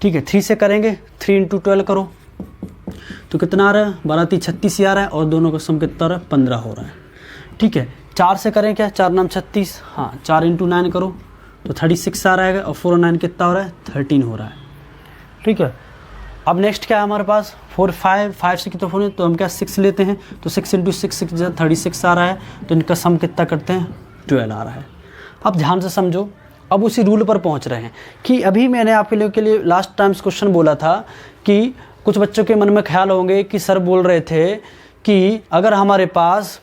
ठीक है, 3 से करेंगे, 3 इंटू 12 करो तो कितना आ रहा है 12×3 36 ही आ रहा है, और दोनों का सम कितना हो रहा है 15 हो रहा है। ठीक है, 4 से करें क्या, 4 9 36, हाँ 4 इंटू 9 करो तो 36 आ रहा है, और 4 और 9 कितना हो रहा है 13 हो रहा है। ठीक है, अब नेक्स्ट क्या है हमारे पास 4 5 से कितना होने, तो हम क्या 6 लेते हैं, तो 6 इंटू 6 36 आ रहा है, तो इनका सम कितना करते हैं 12 आ रहा है। अब ध्यान से समझो, अब उसी रूल पर पहुंच रहे हैं कि अभी मैंने आपके लोगों के लिए लास्ट टाइम्स क्वेश्चन बोला था कि कुछ बच्चों के मन में ख्याल होंगे कि सर बोल रहे थे कि अगर हमारे पास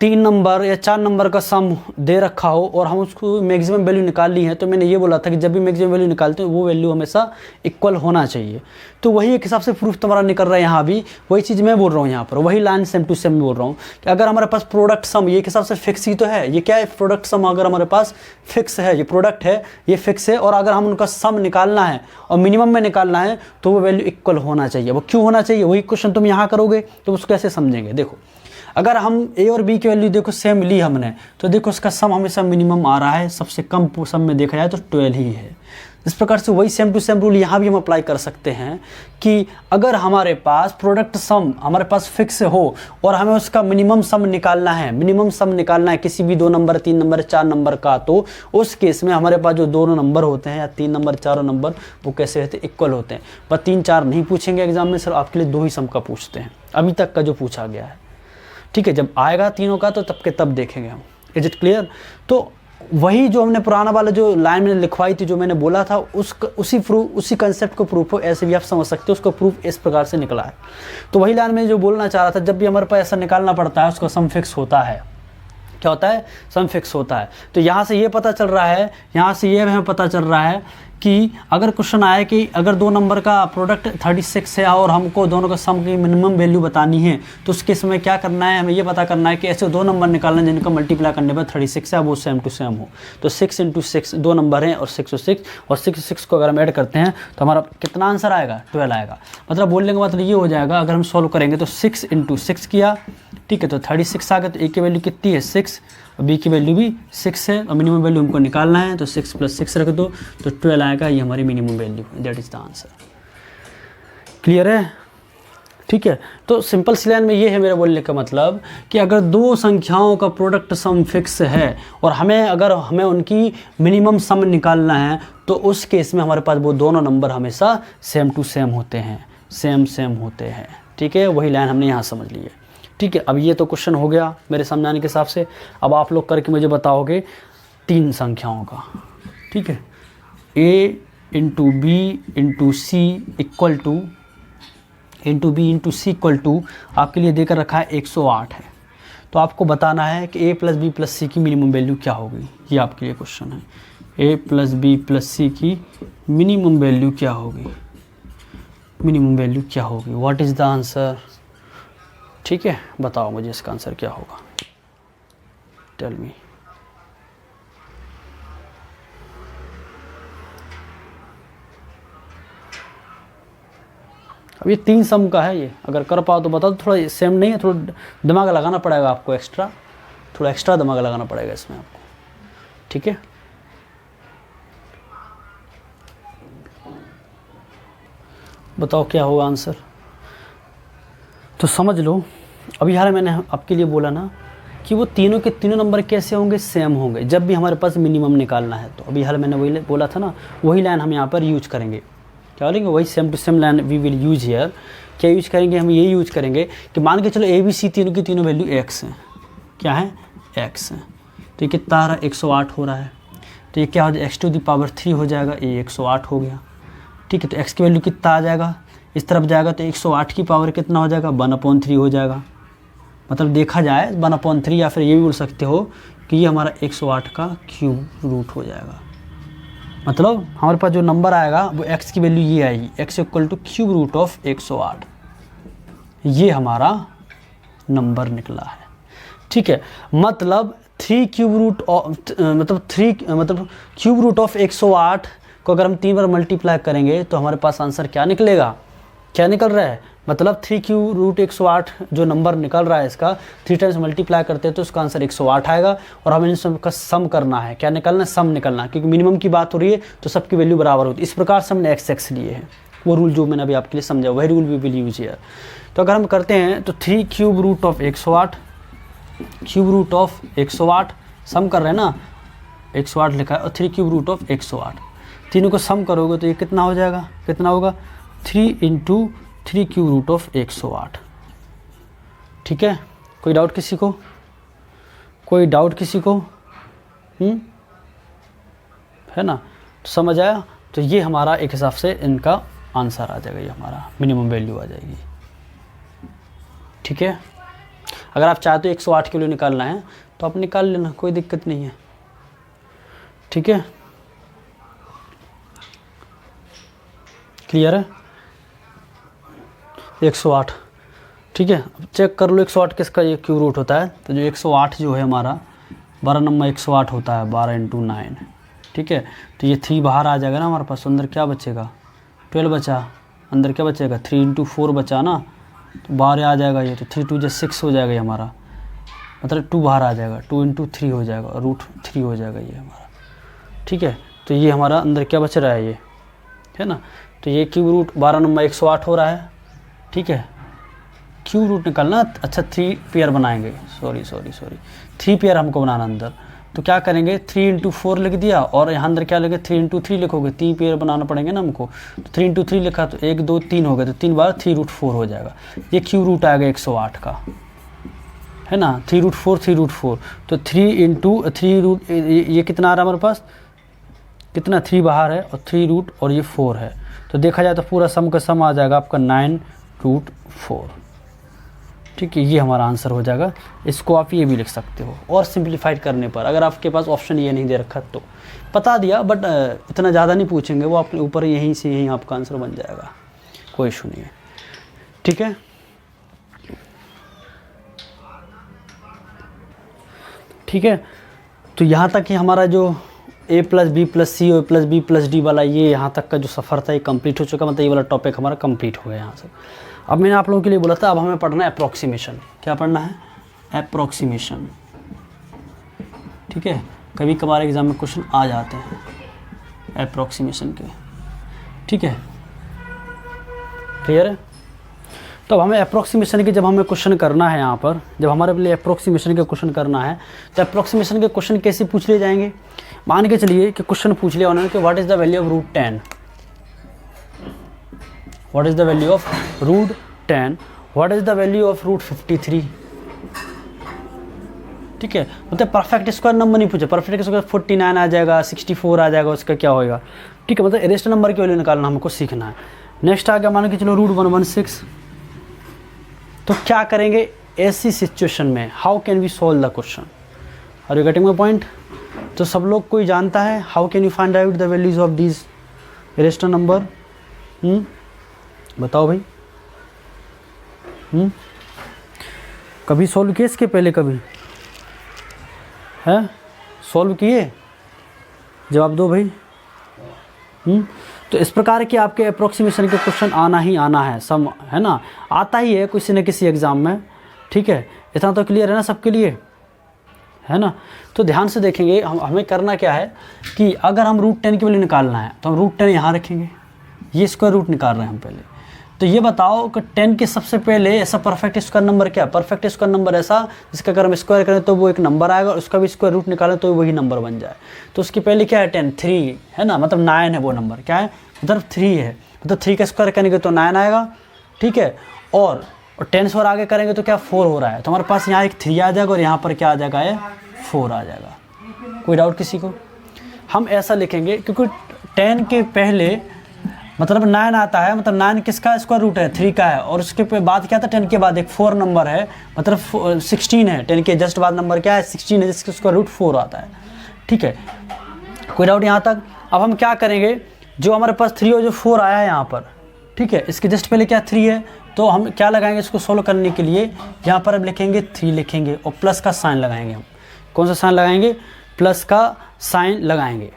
3 नंबर या 4 नंबर का सम दे रखा हो और हम उसको मैक्सिमम वैल्यू निकालनी है, तो मैंने ये बोला था कि जब भी मैक्सिमम वैल्यू निकालते हैं वो वैल्यू हमेशा इक्वल होना चाहिए। तो वही एक हिसाब से प्रूफ तुम्हारा निकल रहा है यहाँ भी, वही चीज़ मैं बोल रहा हूँ यहाँ पर, वही लाइन सेम टू सेम बोल रहा हूँ कि अगर हमारे पास प्रोडक्ट सम ये एक हिसाब से फिक्स ही तो है, ये क्या है प्रोडक्ट सम, अगर हमारे पास फिक्स है, ये प्रोडक्ट है, ये फिक्स है, और अगर हम उनका सम निकालना है और मिनिमम में निकालना है तो वो वैल्यू इक्वल होना चाहिए। वो क्यों होना चाहिए, वही क्वेश्चन तुम यहाँ करोगे तो उसको कैसे समझेंगे। देखो अगर हम ए और बी की वैल्यू देखो सेम ली हमने, तो देखो उसका सम हमेशा मिनिमम आ रहा है, सबसे कम सम में देखा जाए तो 12 ही है। इस प्रकार से वही सेम टू सेम रूल यहाँ भी हम अप्लाई कर सकते हैं कि अगर हमारे पास प्रोडक्ट सम हमारे पास फिक्स हो और हमें उसका मिनिमम सम निकालना है, मिनिमम सम निकालना है किसी भी 2 नंबर 3 नंबर 4 नंबर का, तो उस केस में हमारे पास जो दोनों नंबर होते हैं या 3 नंबर 4 नंबर वो कैसे होते हैं, इक्वल होते हैं। पर 3 4 नहीं पूछेंगे एग्जाम में, सर आपके लिए 2 ही सम का पूछते हैं अभी तक का जो पूछा गया है। ठीक है, जब आएगा तीनों का तो तब के तब देखेंगे हम। Is it clear. तो वही जो हमने पुराना वाला जो लाइन में लिखवाई थी, जो मैंने बोला था, उसी कंसेप्ट को प्रूफ हो, ऐसे भी आप समझ सकते हो, उसको प्रूफ इस प्रकार से निकला है। तो वही लाइन में जो बोलना चाह रहा था, जब भी हमारे पास ऐसा निकालना पड़ता है उसका सम फिक्स होता है। क्या होता है, सम फिक्स होता है। तो यहाँ से ये पता चल रहा है, यहाँ से ये हमें पता चल रहा है कि अगर क्वेश्चन आए कि अगर 2 नंबर का प्रोडक्ट 36 है और हमको दोनों का सम की मिनिमम वैल्यू बतानी है, तो उसके समय क्या करना है, हमें ये पता करना है कि ऐसे 2 नंबर निकालना है जिनका मल्टीप्लाई करने पर 36 है, वो सेम टू सेम हो। तो 6 × 6 2 नंबर हैं और 6 और 6 को अगर हम ऐड करते हैं तो हमारा कितना आंसर आएगा, 12 आएगा। मतलब बोलने का मतलब ये हो जाएगा, अगर हम सॉल्व करेंगे तो 6 × 6 किया, ठीक है, तो 36 आ गया। तो ए की वैल्यू कितनी है, 6, और बी की वैल्यू भी 6 है, और मिनिमम वैल्यू हमको निकालना है, तो 6 + 6 रख दो तो 12 आएगा। ये हमारी minimum value, that is the answer. Clear है, ठीक है। तो सिंपल सी लाइन में ये है मेरा बोलने का मतलब कि अगर 2 संख्याओं का प्रोडक्ट सम फिक्स है और हमें उनकी मिनिमम सम निकालना है, तो उस केस में हमारे पास वो दोनों नंबर हमेशा सेम टू सेम होते हैं, सेम होते हैं। ठीक है, वही लाइन हमने यहाँ समझ ली है। ठीक है, अब ये तो क्वेश्चन हो गया मेरे समझाने के हिसाब से। अब आप लोग करके मुझे बताओगे 3 संख्याओं का। ठीक है, a × b × c equal to आपके लिए देकर रखा है 108 है। तो आपको बताना है कि a + b + c की मिनिमम वैल्यू क्या होगी। ये आपके लिए क्वेश्चन है, a + b + c की मिनिमम वैल्यू क्या होगी, मिनिमम वैल्यू क्या होगी, व्हाट इज़ द आंसर। ठीक है, बताओ मुझे इसका आंसर क्या होगा, टेल मी। अब ये 3 सम का है, ये अगर कर पाओ तो बता दो। थोड़ा सेम नहीं है, थोड़ा दिमाग लगाना पड़ेगा आपको, थोड़ा एक्स्ट्रा दिमाग लगाना पड़ेगा इसमें आपको। ठीक है, बताओ क्या होगा आंसर। तो समझ लो, अभी हाल मैंने आपके लिए बोला ना कि वो तीनों के तीनों नंबर कैसे होंगे, सेम होंगे जब भी हमारे पास मिनिमम निकालना है। तो अभी हाल मैंने वही बोला था ना, वही लाइन हम यहाँ पर यूज करेंगे। क्या बोलेंगे, वही same to same line we will use here. क्या यूज करेंगे, हम ये यूज करेंगे कि मान के चलो ए बी सी तीनों की तीनों वैल्यू x हैं। क्या है, x है। तो ये कितना आ रहा है, 108 हो रहा है। तो ये क्या हो जाएगा, x⁻³ हो जाएगा, ये 108 हो गया। ठीक है, तो x की वैल्यू कितना आ जाएगा, इस तरफ जाएगा तो 108 की पावर कितना हो जाएगा, 1/3 हो जाएगा। मतलब देखा जाए 1/3, या फिर ये भी बोल सकते हो कि ये हमारा 108 का क्यूब रूट हो जाएगा। मतलब हमारे पास जो नंबर आएगा वो x की वैल्यू ये आएगी, x = क्यूब रूट ऑफ 108। ये हमारा नंबर निकला है। ठीक है, मतलब 3 क्यूब रूट ऑफ मतलब क्यूब रूट ऑफ 108 को अगर हम 3 बार मल्टीप्लाई करेंगे तो हमारे पास आंसर क्या निकलेगा, क्या निकल रहा है, मतलब 3 क्यूब रूट 108 जो नंबर निकल रहा है इसका 3 टाइम्स मल्टीप्लाई करते हैं तो उसका आंसर 108 आएगा। और हमें इन सब का सम करना है, क्या निकलना है, सम निकलना है, क्योंकि मिनिमम की बात हो रही है तो सबकी वैल्यू बराबर होती है। इस प्रकार से हमने x लिए है, वो रूल जो मैंने अभी आपके लिए समझा, वही rule we will use here. तो अगर हम करते हैं तो 3 cube root of 108, cube root of 108 sum कर रहे हैं ना, 108 लिखा है, और 3 क्यूब रूट ऑफ 108 तीनों को सम करोगे तो ये कितना हो जाएगा, कितना होगा, 3 × 3 क्यूब रूट ऑफ 108। ठीक है, कोई डाउट किसी को, कोई डाउट किसी को, है ना। तो समझ आया। तो ये हमारा एक हिसाब से इनका आंसर आ जाएगा, ये हमारा मिनिमम वैल्यू आ जाएगी। ठीक है, अगर आप चाहते हो 108 के लिए निकालना है तो आप निकाल लेना, कोई दिक्कत नहीं है। ठीक है, क्लियर है? 108, ठीक है। अब चेक कर लो 108 किसका ये क्यूब रूट होता है। तो जो 108 जो है हमारा 12 नंबर 108 होता है, 12 × 9, ठीक है। तो ये 3 बाहर आ जाएगा ना हमारे पास, अंदर क्या बचेगा, 12 बचा, अंदर क्या बचेगा 3 × 4 बचा ना, तो बाहर आ जाएगा ये, तो 3 × 2 = 6 हो जाएगा ये हमारा, मतलब 2 बाहर आ जाएगा, 2 × 3 हो जाएगा, √3 हो जाएगा ये हमारा, ठीक है। तो ये हमारा अंदर क्या बच रहा है, ये है ना। तो ये क्यूब रूट 12 नंबर 108 हो रहा है, ठीक है। क्यूब रूट निकालना, अच्छा 3 पेयर बनाएंगे, सॉरी 3 पेयर हमको बनाना अंदर। तो क्या करेंगे, 3 × 4 लिख दिया, और यहाँ अंदर क्या लिखे 3 × 3 लिखोगे, 3 पेयर बनाना पड़ेंगे ना हमको। तो 3 × 3 लिखा तो 1 2 3 हो गए, तो 3 बार 3√4 हो जाएगा। ये क्यूब रूट आएगा 108 का, है ना, 3√4। तो 3 × 3 ये कितना आ रहा है हमारे पास, कितना 3 बाहर है और 3 रूट और ये 4 है। तो देखा जाए तो पूरा सम का सम आ जाएगा आपका 9√4, ठीक है। ये हमारा आंसर हो जाएगा। इसको आप ये भी लिख सकते हो, और सिंप्लीफाइड करने पर अगर आपके पास ऑप्शन ये नहीं दे रखा तो बता दिया, बट इतना ज़्यादा नहीं पूछेंगे, वो अपने ऊपर यहीं से यहीं आपका आंसर बन जाएगा, कोई इशू नहीं है, ठीक है। ठीक है, तो यहाँ तक कि हमारा जो a + b + c और a + b + d वाला ये यहाँ तक का जो सफ़र था ये कंप्लीट हो चुका, मतलब ये वाला टॉपिक हमारा कंप्लीट हो गया यहाँ से। अब मैंने आप लोगों के लिए बोला था अब हमें पढ़ना है अप्रॉक्सीमेशन। क्या पढ़ना है, अप्रॉक्सीमेशन, ठीक है। कभी कभार एग्जाम में क्वेश्चन आ जाते हैं अप्रॉक्सीमेशन के, ठीक है, क्लियर है। तो अब हमें अप्रॉक्सीमेशन के जब हमें क्वेश्चन करना है, यहाँ पर जब हमारे लिए अप्रॉक्सीमेशन के क्वेश्चन करना है तो अप्रॉक्सीमेशन के क्वेश्चन कैसे पूछ लिए जाएंगे। मान के चलिए कि क्वेश्चन पूछ लिया उन्होंने कि what is the value of √10, what is the value of √10, what is the value of √53, ठीक है। मतलब परफेक्ट स्क्वायर नंबर नहीं पूछा, परफेक्ट स्क्वायर 49 आ जाएगा, 64 आ जाएगा, उसका क्या होएगा, ठीक है। मतलब इरेशनल नंबर की वैल्यू निकालना हमको सीखना है। नेक्स्ट आ गया, मान के चलो √116। तो क्या करेंगे ऐसी सिचुएशन में, how can we solve the question, are you getting my point. तो सब लोग कोई जानता है how can you find out the values of these irrational number, बताओ भाई। कभी सॉल्व किए इसके पहले, कभी है सॉल्व किए, जवाब दो भाई। तो इस प्रकार के आपके अप्रोक्सीमेशन के क्वेश्चन आना ही आना है, सम है ना, आता ही है किसी न किसी एग्ज़ाम में, ठीक है। इतना तो क्लियर है ना सबके लिए, है ना। तो ध्यान से देखेंगे, हमें करना क्या है कि अगर हम √10 की वैल्यू निकालना है तो हम √10 यहाँ रखेंगे, ये स्क्वायर रूट निकाल रहे हैं हम पहले। तो ये बताओ कि 10 के सबसे पहले ऐसा परफेक्ट स्क्वायर नंबर क्या, परफेक्ट स्क्वायर नंबर ऐसा जिसका अगर हम स्क्वायर करें तो वो एक नंबर आएगा, उसका भी स्क्वायर रूट निकालें तो वही नंबर बन जाए। तो उसके पहले क्या है 10, 3 है ना, मतलब 9 है वो नंबर, क्या है मतलब 3 है, मतलब 3 का स्क्वायर करेंगे तो 9 आएगा, ठीक है। और 10 से और आगे करेंगे तो क्या 4 हो रहा है, तो हमारे पास यहाँ एक 3 आ जाएगा और यहाँ पर क्या आ जाएगा है 4 आ जाएगा। कोई डाउट किसी को। हम ऐसा लिखेंगे क्योंकि 10 के पहले मतलब 9 आता है, मतलब 9 किसका स्क्वायर रूट है 3 का है, और उसके बाद क्या था 10 के बाद एक 4 नंबर है, मतलब 16 है, 10 के जस्ट बाद नंबर क्या है 16 है, जिसका स्क्वायर रूट 4 आता है, ठीक है। कोई डाउट यहाँ तक। अब हम क्या करेंगे, जो हमारे पास 3 और जो 4 आया है यहाँ पर, ठीक है, इसके जस्ट पहले क्या 3 है, तो हम क्या लगाएंगे इसको सोल्व करने के लिए, यहाँ पर हम लिखेंगे 3 लिखेंगे और प्लस का साइन लगाएंगे। हम कौन सा साइन लगाएंगे, प्लस का साइन लगाएंगे।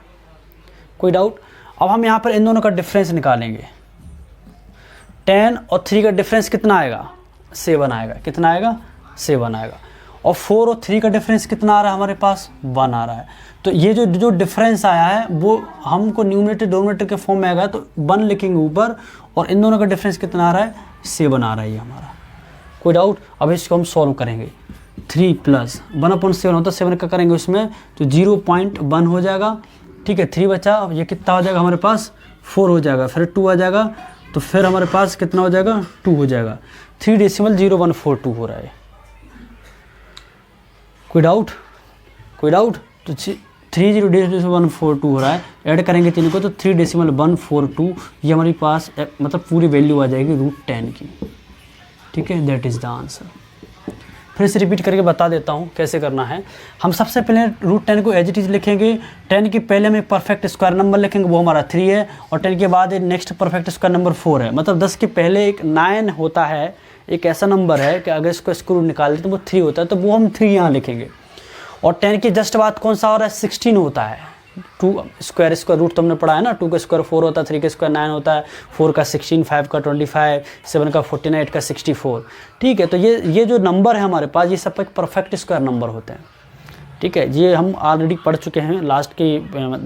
कोई डाउट। अब हम यहाँ पर इन दोनों का डिफरेंस निकालेंगे, 10 और 3 का डिफरेंस कितना आएगा 7 आएगा, कितना आएगा 7 आएगा। और 4 और 3 का डिफरेंस कितना आ रहा है हमारे पास 1 आ रहा है। तो ये जो डिफरेंस आया है वो हमको न्यूमरेटर डोमिनेटर के फॉर्म में आएगा, तो 1 लिखेंगे ऊपर, और इन दोनों का डिफरेंस कितना आ रहा है 7 आ रहा है ये हमारा। कोई डाउट। अब इसको हम सॉल्व करेंगे, 3 + 1/7 होता है, 7 का करेंगे उसमें तो 0.1 हो जाएगा, ठीक है। 3 बचा, अब ये कितना हो जाएगा हमारे पास 4 हो जाएगा, फिर 2 आ जाएगा, तो फिर हमारे पास कितना हो जाएगा 2 हो जाएगा। 3.0142 हो रहा है। कोई डाउट, कोई डाउट। तो 3.0142 हो रहा है, ऐड करेंगे 3 को तो 3.142, ये हमारे पास मतलब पूरी वैल्यू आ जाएगी √10 की, ठीक है। That is the answer. फिर से रिपीट करके बता देता हूँ कैसे करना है। हम सबसे पहले √10 को एज इट इज लिखेंगे। 10 के पहले हम एक परफेक्ट स्क्वायर नंबर लिखेंगे, वो हमारा 3 है, और 10 के बाद नेक्स्ट परफेक्ट स्क्वायर नंबर 4 है। मतलब 10 के पहले एक 9 होता है, एक ऐसा नंबर है कि अगर इसको स्क्वायर रूट निकाल दें तो वो 3 होता है, तो वो हम 3 यहाँ लिखेंगे। और 10 के जस्ट बाद कौन सा हो रहा है, 16 होता है। 2 स्क्वायर रूट तो हमने पढ़ा है ना, 2 का स्क्वायर 4 होता है, 3 का स्क्वायर 9 होता है, 4 का 16, 5 का 25, 7 का 49, 8 का 64। ठीक है, तो ये जो नंबर है हमारे पास, ये सब एक परफेक्ट स्क्वायर नंबर होते हैं। ठीक है, ये हम ऑलरेडी पढ़ चुके हैं, लास्ट के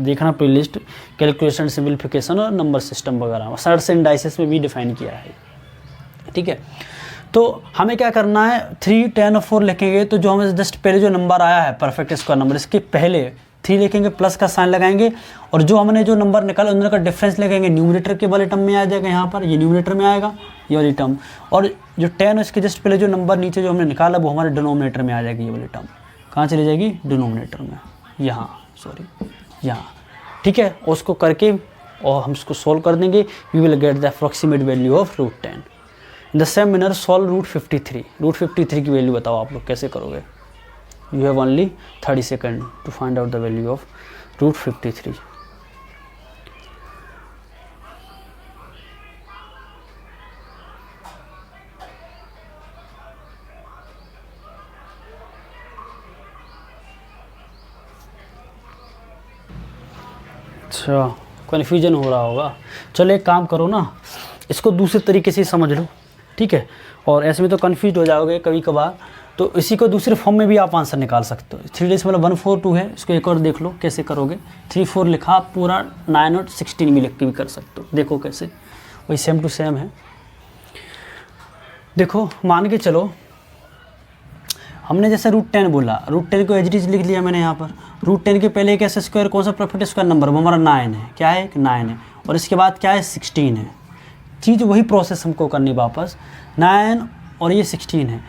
देखना प्ले लिस्ट, कैलकुलेशन, सिम्प्लीफिकेशन और नंबर सिस्टम वगैरह, सर्ट्स एंड डाइसेस में भी डिफाइन किया है। ठीक है, तो हमें क्या करना है, 3, 10 और 4 लिखेंगे, तो जो हमें जस्ट पहले जो नंबर आया है परफेक्ट स्क्वायर नंबर, इसके पहले 3 लिखेंगे, प्लस का साइन लगाएंगे, और जो हमने जो नंबर निकाला उन दोनों का डिफरेंस लिखेंगे, न्यूमरेटर के वाले टर्म में आ जाएगा, यहाँ पर ये न्यूमरेटर में आएगा ये वाली टर्म, और जो 10 है उसके जस्ट पहले जो नंबर नीचे जो हमने निकाला वो हमारे डिनोमिनेटर में आ जाएगी, ये वाली टर्म कहाँ चली जाएगी, डिनोमिनेटर में, यहाँ यहाँ। ठीक है, और उसको करके और हम इसको सोल्व कर देंगे, we will get the approximate value of √10। In the same manner solve √53। √53 की वैल्यू बताओ आप लोग कैसे करोगे। You have only 30 seconds to find out the value of √53. अच्छा, कन्फ्यूजन हो रहा होगा। चलो एक काम करो ना, इसको दूसरे तरीके से समझ लो। ठीक है, और ऐसे में तो कन्फ्यूज हो जाओगे कभी कभार, तो इसी को दूसरे फॉर्म में भी आप आंसर निकाल सकते हो। 3 डेज मतलब 142 है, इसको एक और देख लो कैसे करोगे। 3, 4 लिखा, पूरा 9 और 16 भी लिख के भी कर सकते हो, देखो कैसे, वही सेम टू सेम है। देखो मान के चलो हमने जैसे √10 बोला, √10 को एज इट इज लिख लिया मैंने यहाँ पर। √10 के पहले एक ऐसा स्क्वायर, कौन सा परफेक्ट स्क्वायर नंबर, वो हमारा 9 है। क्या है, 9 है, और इसके बाद क्या है, 16 है। चीज़ वही प्रोसेस हमको करनी वापस, 9 और ये 16 है,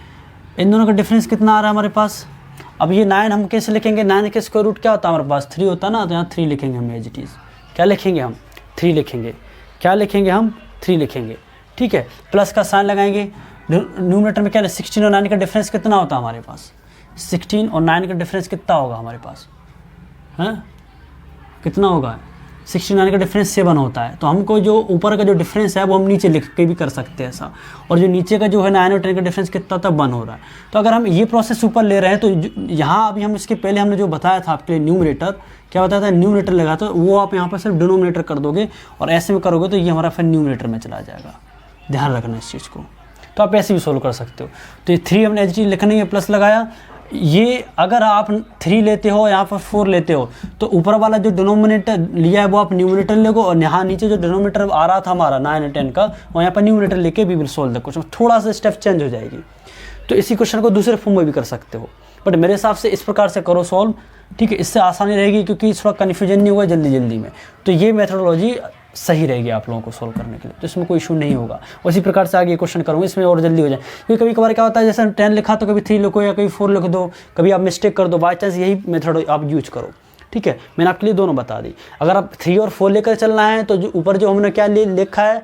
इन दोनों का डिफरेंस कितना आ रहा है हमारे पास। अब ये 9 हम कैसे लिखेंगे, 9 के स्क्वायर रूट क्या होता है हमारे पास, 3 होता है ना, तो यहाँ 3 लिखेंगे हम एज इट इज़। क्या लिखेंगे हम, 3 लिखेंगे। क्या लिखेंगे हम, 3 लिखेंगे। ठीक है, प्लस का साइन लगाएंगे। न्यूमरेटर में क्या है, 16 और 9 का डिफरेंस कितना होता है हमारे पास, 16 और 9 का डिफरेंस कितना होगा हमारे पास, है कितना होगा, 16 9 का डिफरेंस 7 होता है। तो हमको जो ऊपर का जो डिफरेंस है वो हम नीचे लिख के भी कर सकते हैं ऐसा, और जो नीचे का जो है 9 और 10 का डिफरेंस कितना होता है, 1 हो रहा है। तो अगर हम ये प्रोसेस ऊपर ले रहे हैं, तो यहाँ अभी हम इसके पहले हमने जो बताया था आपके लिए न्यूमरेटर, क्या बताया था, न्यूमरेटर लगा, तो वो आप यहाँ पर सिर्फ डिनोमिनेटर कर दोगे, और ऐसे में करोगे तो ये हमारा फिर न्यूमरेटर में चला जाएगा। ध्यान रखना इस चीज़ को। तो आप ऐसे भी सोल्व कर सकते हो। तो ये 3 हमने एच डी लिखने में प्लस लगाया। ये अगर आप 3 लेते हो, यहाँ पर 4 लेते हो, तो ऊपर वाला जो डिनोमिनेटर लिया है वो आप न्यूमरेटर लेगो, और यहाँ नीचे जो डिनोमिनेटर आ रहा था हमारा 9 और 10 का, और यहाँ पर न्यूमरेटर लेके भी विल सोल्व द क्वेश्चन। थोड़ा सा स्टेप चेंज हो जाएगी। तो इसी क्वेश्चन को दूसरे फॉर्म में भी कर सकते हो, बट मेरे हिसाब से इस प्रकार से करो सॉल्व। ठीक है, इससे आसानी रहेगी, क्योंकि थोड़ा कन्फ्यूजन नहीं हुआ जल्दी जल्दी में। तो ये मेथोडोलॉजी सही रहेगी आप लोगों को सोल्व करने के लिए, तो इसमें कोई इशू नहीं होगा। उसी प्रकार से आगे क्वेश्चन करूँगा, इसमें और जल्दी हो जाए। क्योंकि कभी कभार क्या होता है, जैसे 10 लिखा तो कभी 3 लिखो या कभी 4 लिख दो, कभी आप मिस्टेक कर दो, बाई चांस यही मेथड आप यूज करो। ठीक है, मैंने आपके लिए दोनों बता दी। अगर आप 3 और 4 लेकर चलना है, तो जो ऊपर जो हमने क्या लिखा है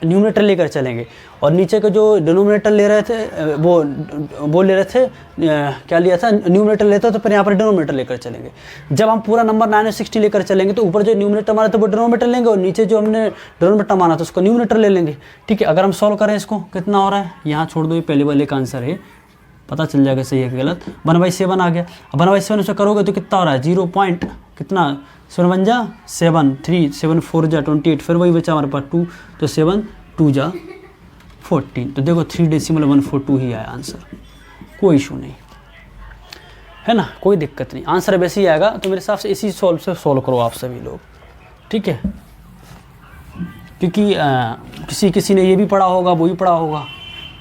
न्यूमरेटर लेकर चलेंगे, और नीचे का जो डिनोमिनेटर ले रहे थे वो ले रहे थे, क्या लिया था, न्यूमरेटर लेते तो फिर यहाँ पर डिनोमिनेटर लेकर चलेंगे। जब हम पूरा नंबर 9 और 60 लेकर चलेंगे, तो ऊपर जो न्यूमरेटर माना था वो डिनोमिनेटर लेंगे, और नीचे जो हमने डिनोमिनेटर माना था उसको न्यूमरेटर ले लेंगे। ठीक है, अगर हम सॉल्व करें इसको, कितना हो रहा है, यहाँ छोड़ दो, ये पहले वाले का आंसर है, पता चल जाएगा सही है कि गलत। 1/7 आ गया। अब 1/7 से करोगे तो कितना हो रहा है, 0 पॉइंट कितना, 7 1 जा 7, 3 7 4 जा 28, फिर वही बचा हमारे पास 2, तो 7 2 जा 14। तो देखो 3.142 ही आया आंसर, कोई इशू नहीं है ना, कोई दिक्कत नहीं, आंसर वैसे ही आएगा। तो मेरे हिसाब से इसी सोल्व करो आप सभी लोग। ठीक है, क्योंकि किसी ने ये भी पढ़ा होगा, वो भी पढ़ा होगा,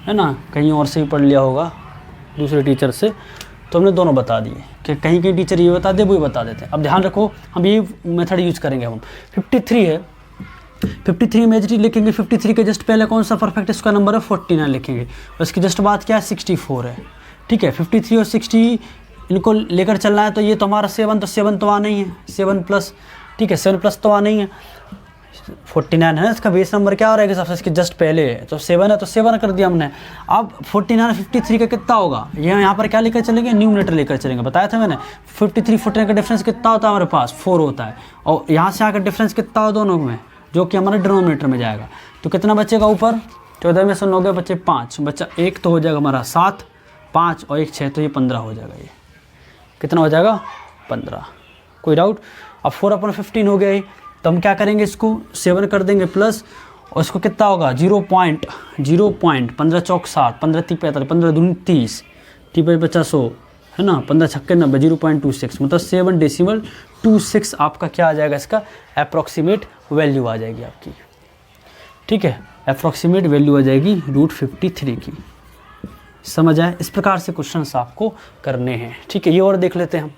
है ना, कहीं और से भी पढ़ लिया होगा दूसरे टीचर से, तो हमने दोनों बता दिए कि कहीं कहीं टीचर ये बता दे, वो ही बता देते हैं। अब ध्यान रखो, हम ये मेथड यूज करेंगे। हम 53 है, 53 में एच डी लिखेंगे। 53 के जस्ट पहले कौन सा परफेक्ट स्क्वायर नंबर है, 49 लिखेंगे, और इसके जस्ट बाद क्या है, 64 है। ठीक है, 53 और 60 इनको लेकर चलना है। तो ये तो हमारा 7, तो 7 तो आ नहीं है, 7 प्लस, ठीक है 7 प्लस तो आ नहीं है, 49 है ना, इसका बेस नंबर क्या हो रहेगा सबसे, इसके जस्ट पहले है तो 7 है तो 7 कर दिया हमने। अब 49 53 का कितना होगा, ये यहाँ पर क्या लेकर चलेंगे, न्यूमरेटर लेकर चलेंगे। बताया था मैंने 53 49 का डिफरेंस कितना होता है हमारे पास, 4 होता है। और यहाँ से आकर डिफरेंस कितना हो दोनों में, जो कि हमारे डिनोमिनेटर में जाएगा। तो कितना बचेगा ऊपर, 14 में से 9 गए बच्चे 5, बच्चा 1 तो हो जाएगा हमारा 7, 5 और 1 6, तो ये 15 हो जाएगा। ये कितना हो जाएगा 15, कोई डाउट। अब 4/15 हो गया, तो हम क्या करेंगे, इसको 7 कर देंगे प्लस, और इसको कितना होगा 0.0 15 चौक 60, 15 3 45, 15 दूनी 30, 30 50 100 है ना, 15 छक्के 90, 0.26 मतलब 7.26 आपका क्या आ जाएगा, इसका अप्रॉक्सीमेट वैल्यू आ जाएगी आपकी। ठीक है, अप्रॉक्सीमेट वैल्यू आ जाएगी √53 की। समझ आए, इस प्रकार से क्वेश्चंस आपको करने हैं। ठीक है, ये और देख लेते हैं हम।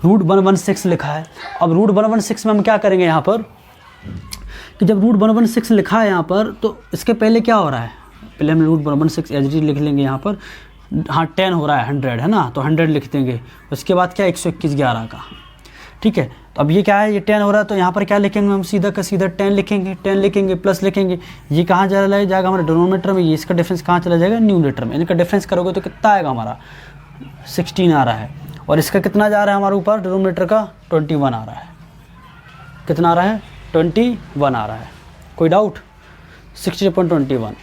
√116 लिखा है। अब √116 में हम क्या करेंगे यहाँ पर, कि जब √116 लिखा है यहाँ पर, तो इसके पहले क्या हो रहा है, पहले हम √116 एच डी लिख लेंगे यहाँ पर। हाँ 10 हो रहा है, 100 है ना, तो 100 लिख देंगे। उसके बाद क्या 121/11 का। ठीक है, तो अब ये क्या है, ये 10 हो रहा है, तो यहाँ पर क्या लिखेंगे हम, सीधा का सीधा 10 लिखेंगे, 10 लिखेंगे प्लस लिखेंगे। ये कहाँ चला जाएगा हमारे डिनोमिनेटर में, ये इसका डिफरेंस कहाँ चला जाएगा, न्यूमरेटर में। इनका डिफरेंस करोगे तो कितना आएगा हमारा 16 आ रहा है, और इसका कितना जा रहा है हमारे ऊपर डिनोमिनेटर का 21 आ रहा है। कितना आ रहा है 21 आ रहा है, कोई डाउट 60.21।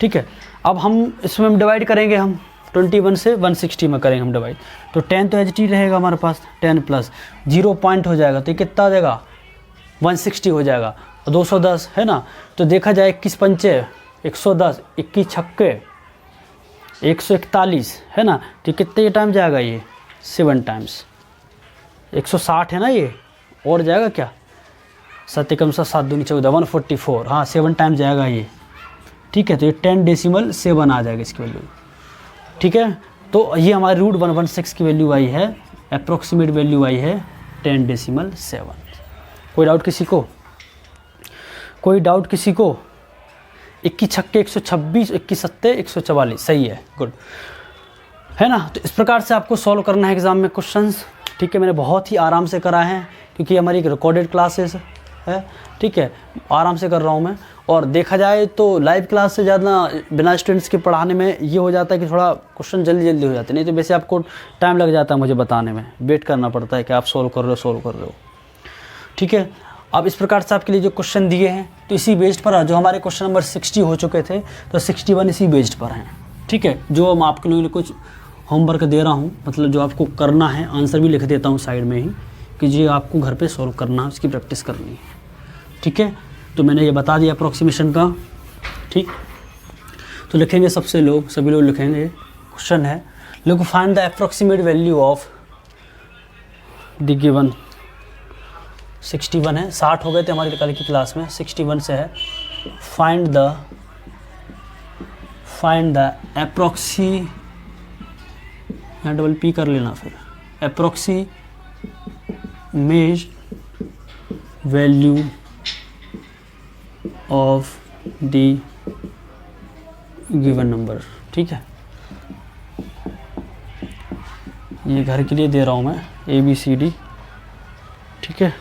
ठीक है, अब हम इसमें हम डिवाइड करेंगे, हम 21 से 160 में करेंगे हम डिवाइड। तो 10 तो एच टी रहेगा हमारे पास, 10 प्लस 0 पॉइंट हो जाएगा, तो ये कितना आ जाएगा 160 हो जाएगा, और 210 है ना। तो देखा जाए 21 पंचे 110, 21 छक्के 141 है ना, तो कितने टाइम जाएगा ये 7 टाइम्स, 160 है ना ये, और जाएगा क्या 7 कम से 7 दूनी 14, 144, हाँ 7 टाइम जाएगा ये। ठीक है, तो ये 10.7 आ जाएगा इसकी वैल्यू। ठीक है, तो ये हमारी √116 की वैल्यू आई है, अप्रॉक्सीमेट वैल्यू आई है 10.7। कोई डाउट किसी को, कोई डाउट किसी को। 21 छक्के 126, 21 सत्ते 144, सही है, गुड है ना। तो इस प्रकार से आपको सॉल्व करना है एग्जाम में क्वेश्चंस। ठीक है, मैंने बहुत ही आराम से करा है, क्योंकि हमारी एक रिकॉर्डेड क्लासेस है। ठीक है, आराम से कर रहा हूँ मैं। और देखा जाए तो लाइव क्लास से ज़्यादा बिना स्टूडेंट्स के पढ़ाने में ये हो जाता है कि थोड़ा क्वेश्चन जल्दी हो जाते हैं, नहीं तो वैसे आपको टाइम लग जाता है मुझे बताने में, वेट करना पड़ता है कि आप सॉल्व कर रहे हो। ठीक है, अब इस प्रकार से आपके लिए जो क्वेश्चन दिए हैं, तो इसी बेस्ड पर जो हमारे क्वेश्चन नंबर 60 हो चुके थे, तो 61 इसी बेस्ड पर हैं। ठीक है, जो हम आपके लिए कुछ होमवर्क दे रहा हूँ, मतलब जो आपको करना है, आंसर भी लिख देता हूँ साइड में ही, कि जो आपको घर पे सॉल्व करना है, उसकी प्रैक्टिस करनी है। ठीक है, तो मैंने ये बता दिया अप्रॉक्सीमेशन का। ठीक, तो लिखेंगे सभी लोग लिखेंगे। क्वेश्चन है, लोग find the approximate value of the given 61 है, 60 हो गए थे हमारी कल की क्लास में, 61 से है। फाइंड द अप्रॉक्सी, यहाँ डबल पी कर लेना, फिर approximate value of the given number. ठीक है, ये घर के लिए दे रहा हूँ मैं, ABCD। ठीक है,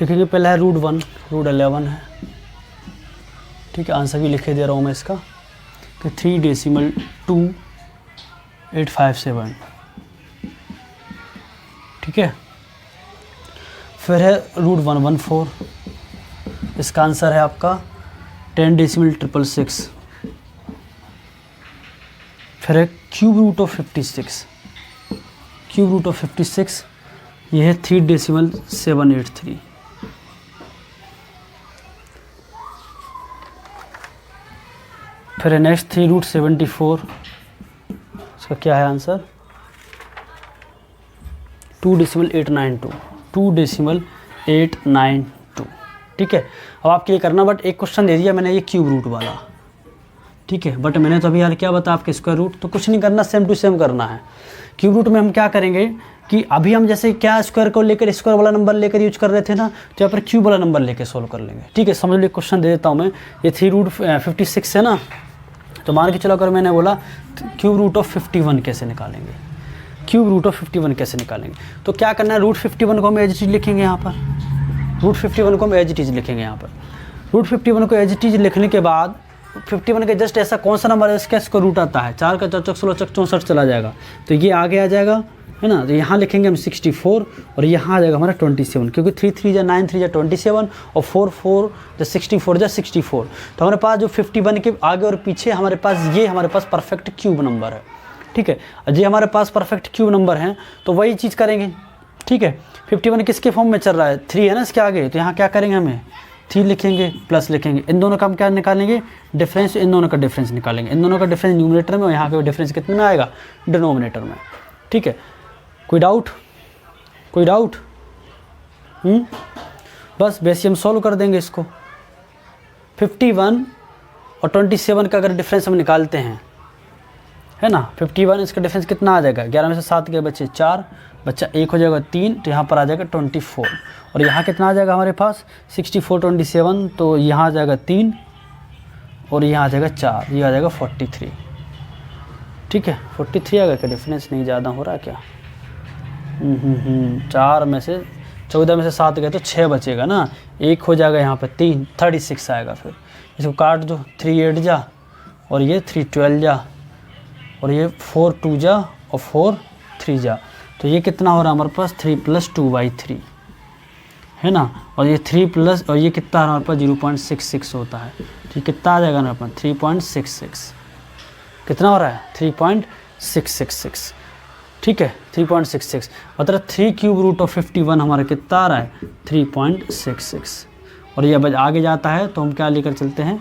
लिखेंगे पहला है √1, √11 है। ठीक है, आंसर भी लिखे दे रहा हूँ मैं इसका, कि 3.2857। ठीक है, फिर है √114, इसका आंसर है आपका 10.666। फिर है √56, √56 ये है 3.783। फिर है नेक्स्ट 3√74, इसका क्या है आंसर 2.892, 2.892। ठीक है, अब आपके लिए करना, बट एक क्वेश्चन दे दिया मैंने ये क्यूब रूट वाला। ठीक है, बट मैंने तो अभी यार क्या बता आपके स्क्वायर रूट, तो कुछ नहीं करना, सेम टू सेम करना है। क्यूब रूट में हम क्या करेंगे कि अभी हम जैसे क्या स्क्वायर को लेकर स्क्वायर वाला नंबर लेकर यूज कर रहे थे ना, तो यहाँ पर क्यूब वाला नंबर लेकर सोल्व कर लेंगे। ठीक है, समझ लीजिए क्वेश्चन दे देता हूँ मैं, ये 3√56 है ना, तो मान के चलो अगर मैंने बोला क्यूब रूट ऑफ 51 कैसे निकालेंगे, क्यूब रूट ऑफ 51 कैसे निकालेंगे, तो क्या करना है, √51 को हम एज लिखेंगे यहाँ पर। रूट 51 को हम एज इट इज़ लिखेंगे यहाँ पर। रूट 51 को एज इट इज़ लिखने के बाद 51 के जस्ट ऐसा कौन सा नंबर है इसका रूट आता है, 4 का 4 चौक 16 चौक 64 चला जाएगा, तो ये आगे आ जाएगा, है ना। तो यहाँ लिखेंगे हम 64 और यहाँ आ जाएगा हमारा 27, क्योंकि 3 3 जा 9 3 जा 27 और 4 4 जा 64 जा 64। तो हमारे पास जो 51 के आगे और पीछे हमारे पास परफेक्ट क्यूब नंबर है, ठीक है। ये हमारे पास परफेक्ट क्यूब नंबर हैं, तो वही चीज़ करेंगे, ठीक है। 51 किसके फॉर्म में चल रहा है, 3 है ना इसके आगे, तो यहाँ क्या करेंगे, हमें 3 लिखेंगे प्लस लिखेंगे, इन दोनों का हम क्या निकालेंगे, डिफरेंस, इन दोनों का डिफरेंस निकालेंगे, इन दोनों का डिफरेंस न्यूमरेटर में और यहाँ का डिफरेंस कितने में आएगा, डिनोमिनेटर में, ठीक है। कोई डाउट, कोई डाउट? बस वैसे हम सॉल्व कर देंगे इसको। 51 और 27 का अगर डिफरेंस हम निकालते हैं, है ना, 51 इसका डिफरेंस कितना आ जाएगा, 11 में से 7 गए बच्चे 4, बच्चा 1 हो जाएगा 3, तो यहाँ पर आ जाएगा 24 और यहाँ कितना आ जाएगा हमारे पास 64 27, तो यहाँ आ जाएगा 3 और यहाँ आ जाएगा 4, ये आ जाएगा 43, ठीक है। 43 आ गया क्या, डिफरेंस नहीं ज़्यादा हो रहा क्या? 4 में से 14 में से 7 गए तो 6 बचेगा ना, 1 हो जाएगा यहाँ पर 3, 36 आएगा। फिर इसको काट दो, 3 8 जा और ये 3 12 जा और ये 4 2 जा और 4 3 जा, तो ये कितना हो रहा है हमारे पास 3 + 2/3, है ना। और ये 3 प्लस और ये कितना हमारे पास 0.66 होता है, ठीक, कितना आ जाएगा हमारे पास 3.66, कितना हो रहा है 3.666, ठीक है 3.66, मतलब 3 क्यूब रूट ऑफ 51 हमारा कितना आ रहा है 3.66। और ये अब आगे जाता है तो हम क्या लेकर चलते हैं,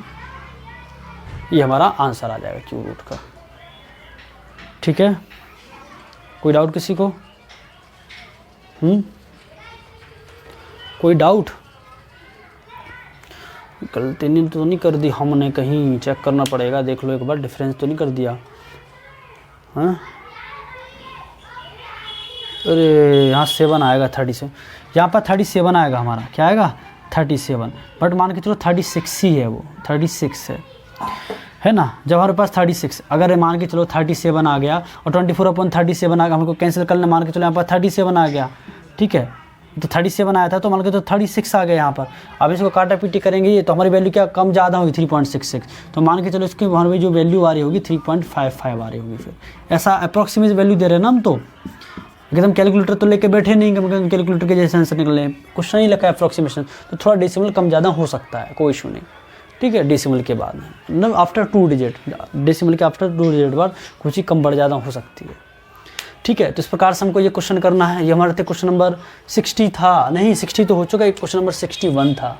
ये हमारा आंसर आ जाएगा क्यूब रूट का, ठीक है। कोई डाउट किसी को? कोई डाउट? गलती नहीं तो नहीं कर दी हमने, कहीं चेक करना पड़ेगा, देख लो एक बार, डिफरेंस तो नहीं कर दिया, हाँ। अरे यहाँ 7 आएगा 37, यहाँ पर 37 आएगा हमारा, क्या आएगा 37, बट मान के चलो 36 ही है, वो 36 है ना। जब हमारे पास 36, अगर मान के चलो 37 आ गया और 24/37 आ गया, हमको कैंसिल करना, मान के चलो यहाँ पर 37 आ गया, ठीक है, तो 37 आया था तो मान के तो 36 आ गया यहाँ पर। अब इसको काटा पीटी करेंगे ये तो हमारी वैल्यू क्या कम ज़्यादा होगी 3.66, तो मान के चलो इसकी हमारी जो वैल्यू आ रही होगी 3.55 आ रही होगी। फिर ऐसा अप्रॉक्सीमेट वैल्यू दे रहे हैं ना हम, तो एकदम कैलकुलेटर तो लेके बैठे नहीं कि कैलकुलेटर के जैसे आंसर निकले, क्वेश्चन ही लिखा है अप्रॉक्सीमेशन, तो थोड़ा डेसिमल कम ज़्यादा हो सकता है, कोई इशू नहीं, ठीक है। डेसिमल के बाद मतलब आफ्टर 2 डिजिट, डेसिमल के आफ्टर 2 डिजिट बाद कुछ ही कम बढ़ ज़्यादा हो सकती है, ठीक है। तो इस प्रकार से हमको ये क्वेश्चन करना है। ये हमारे थे क्वेश्चन नंबर 60 था, नहीं 60 तो हो चुका है, क्वेश्चन नंबर 61 था,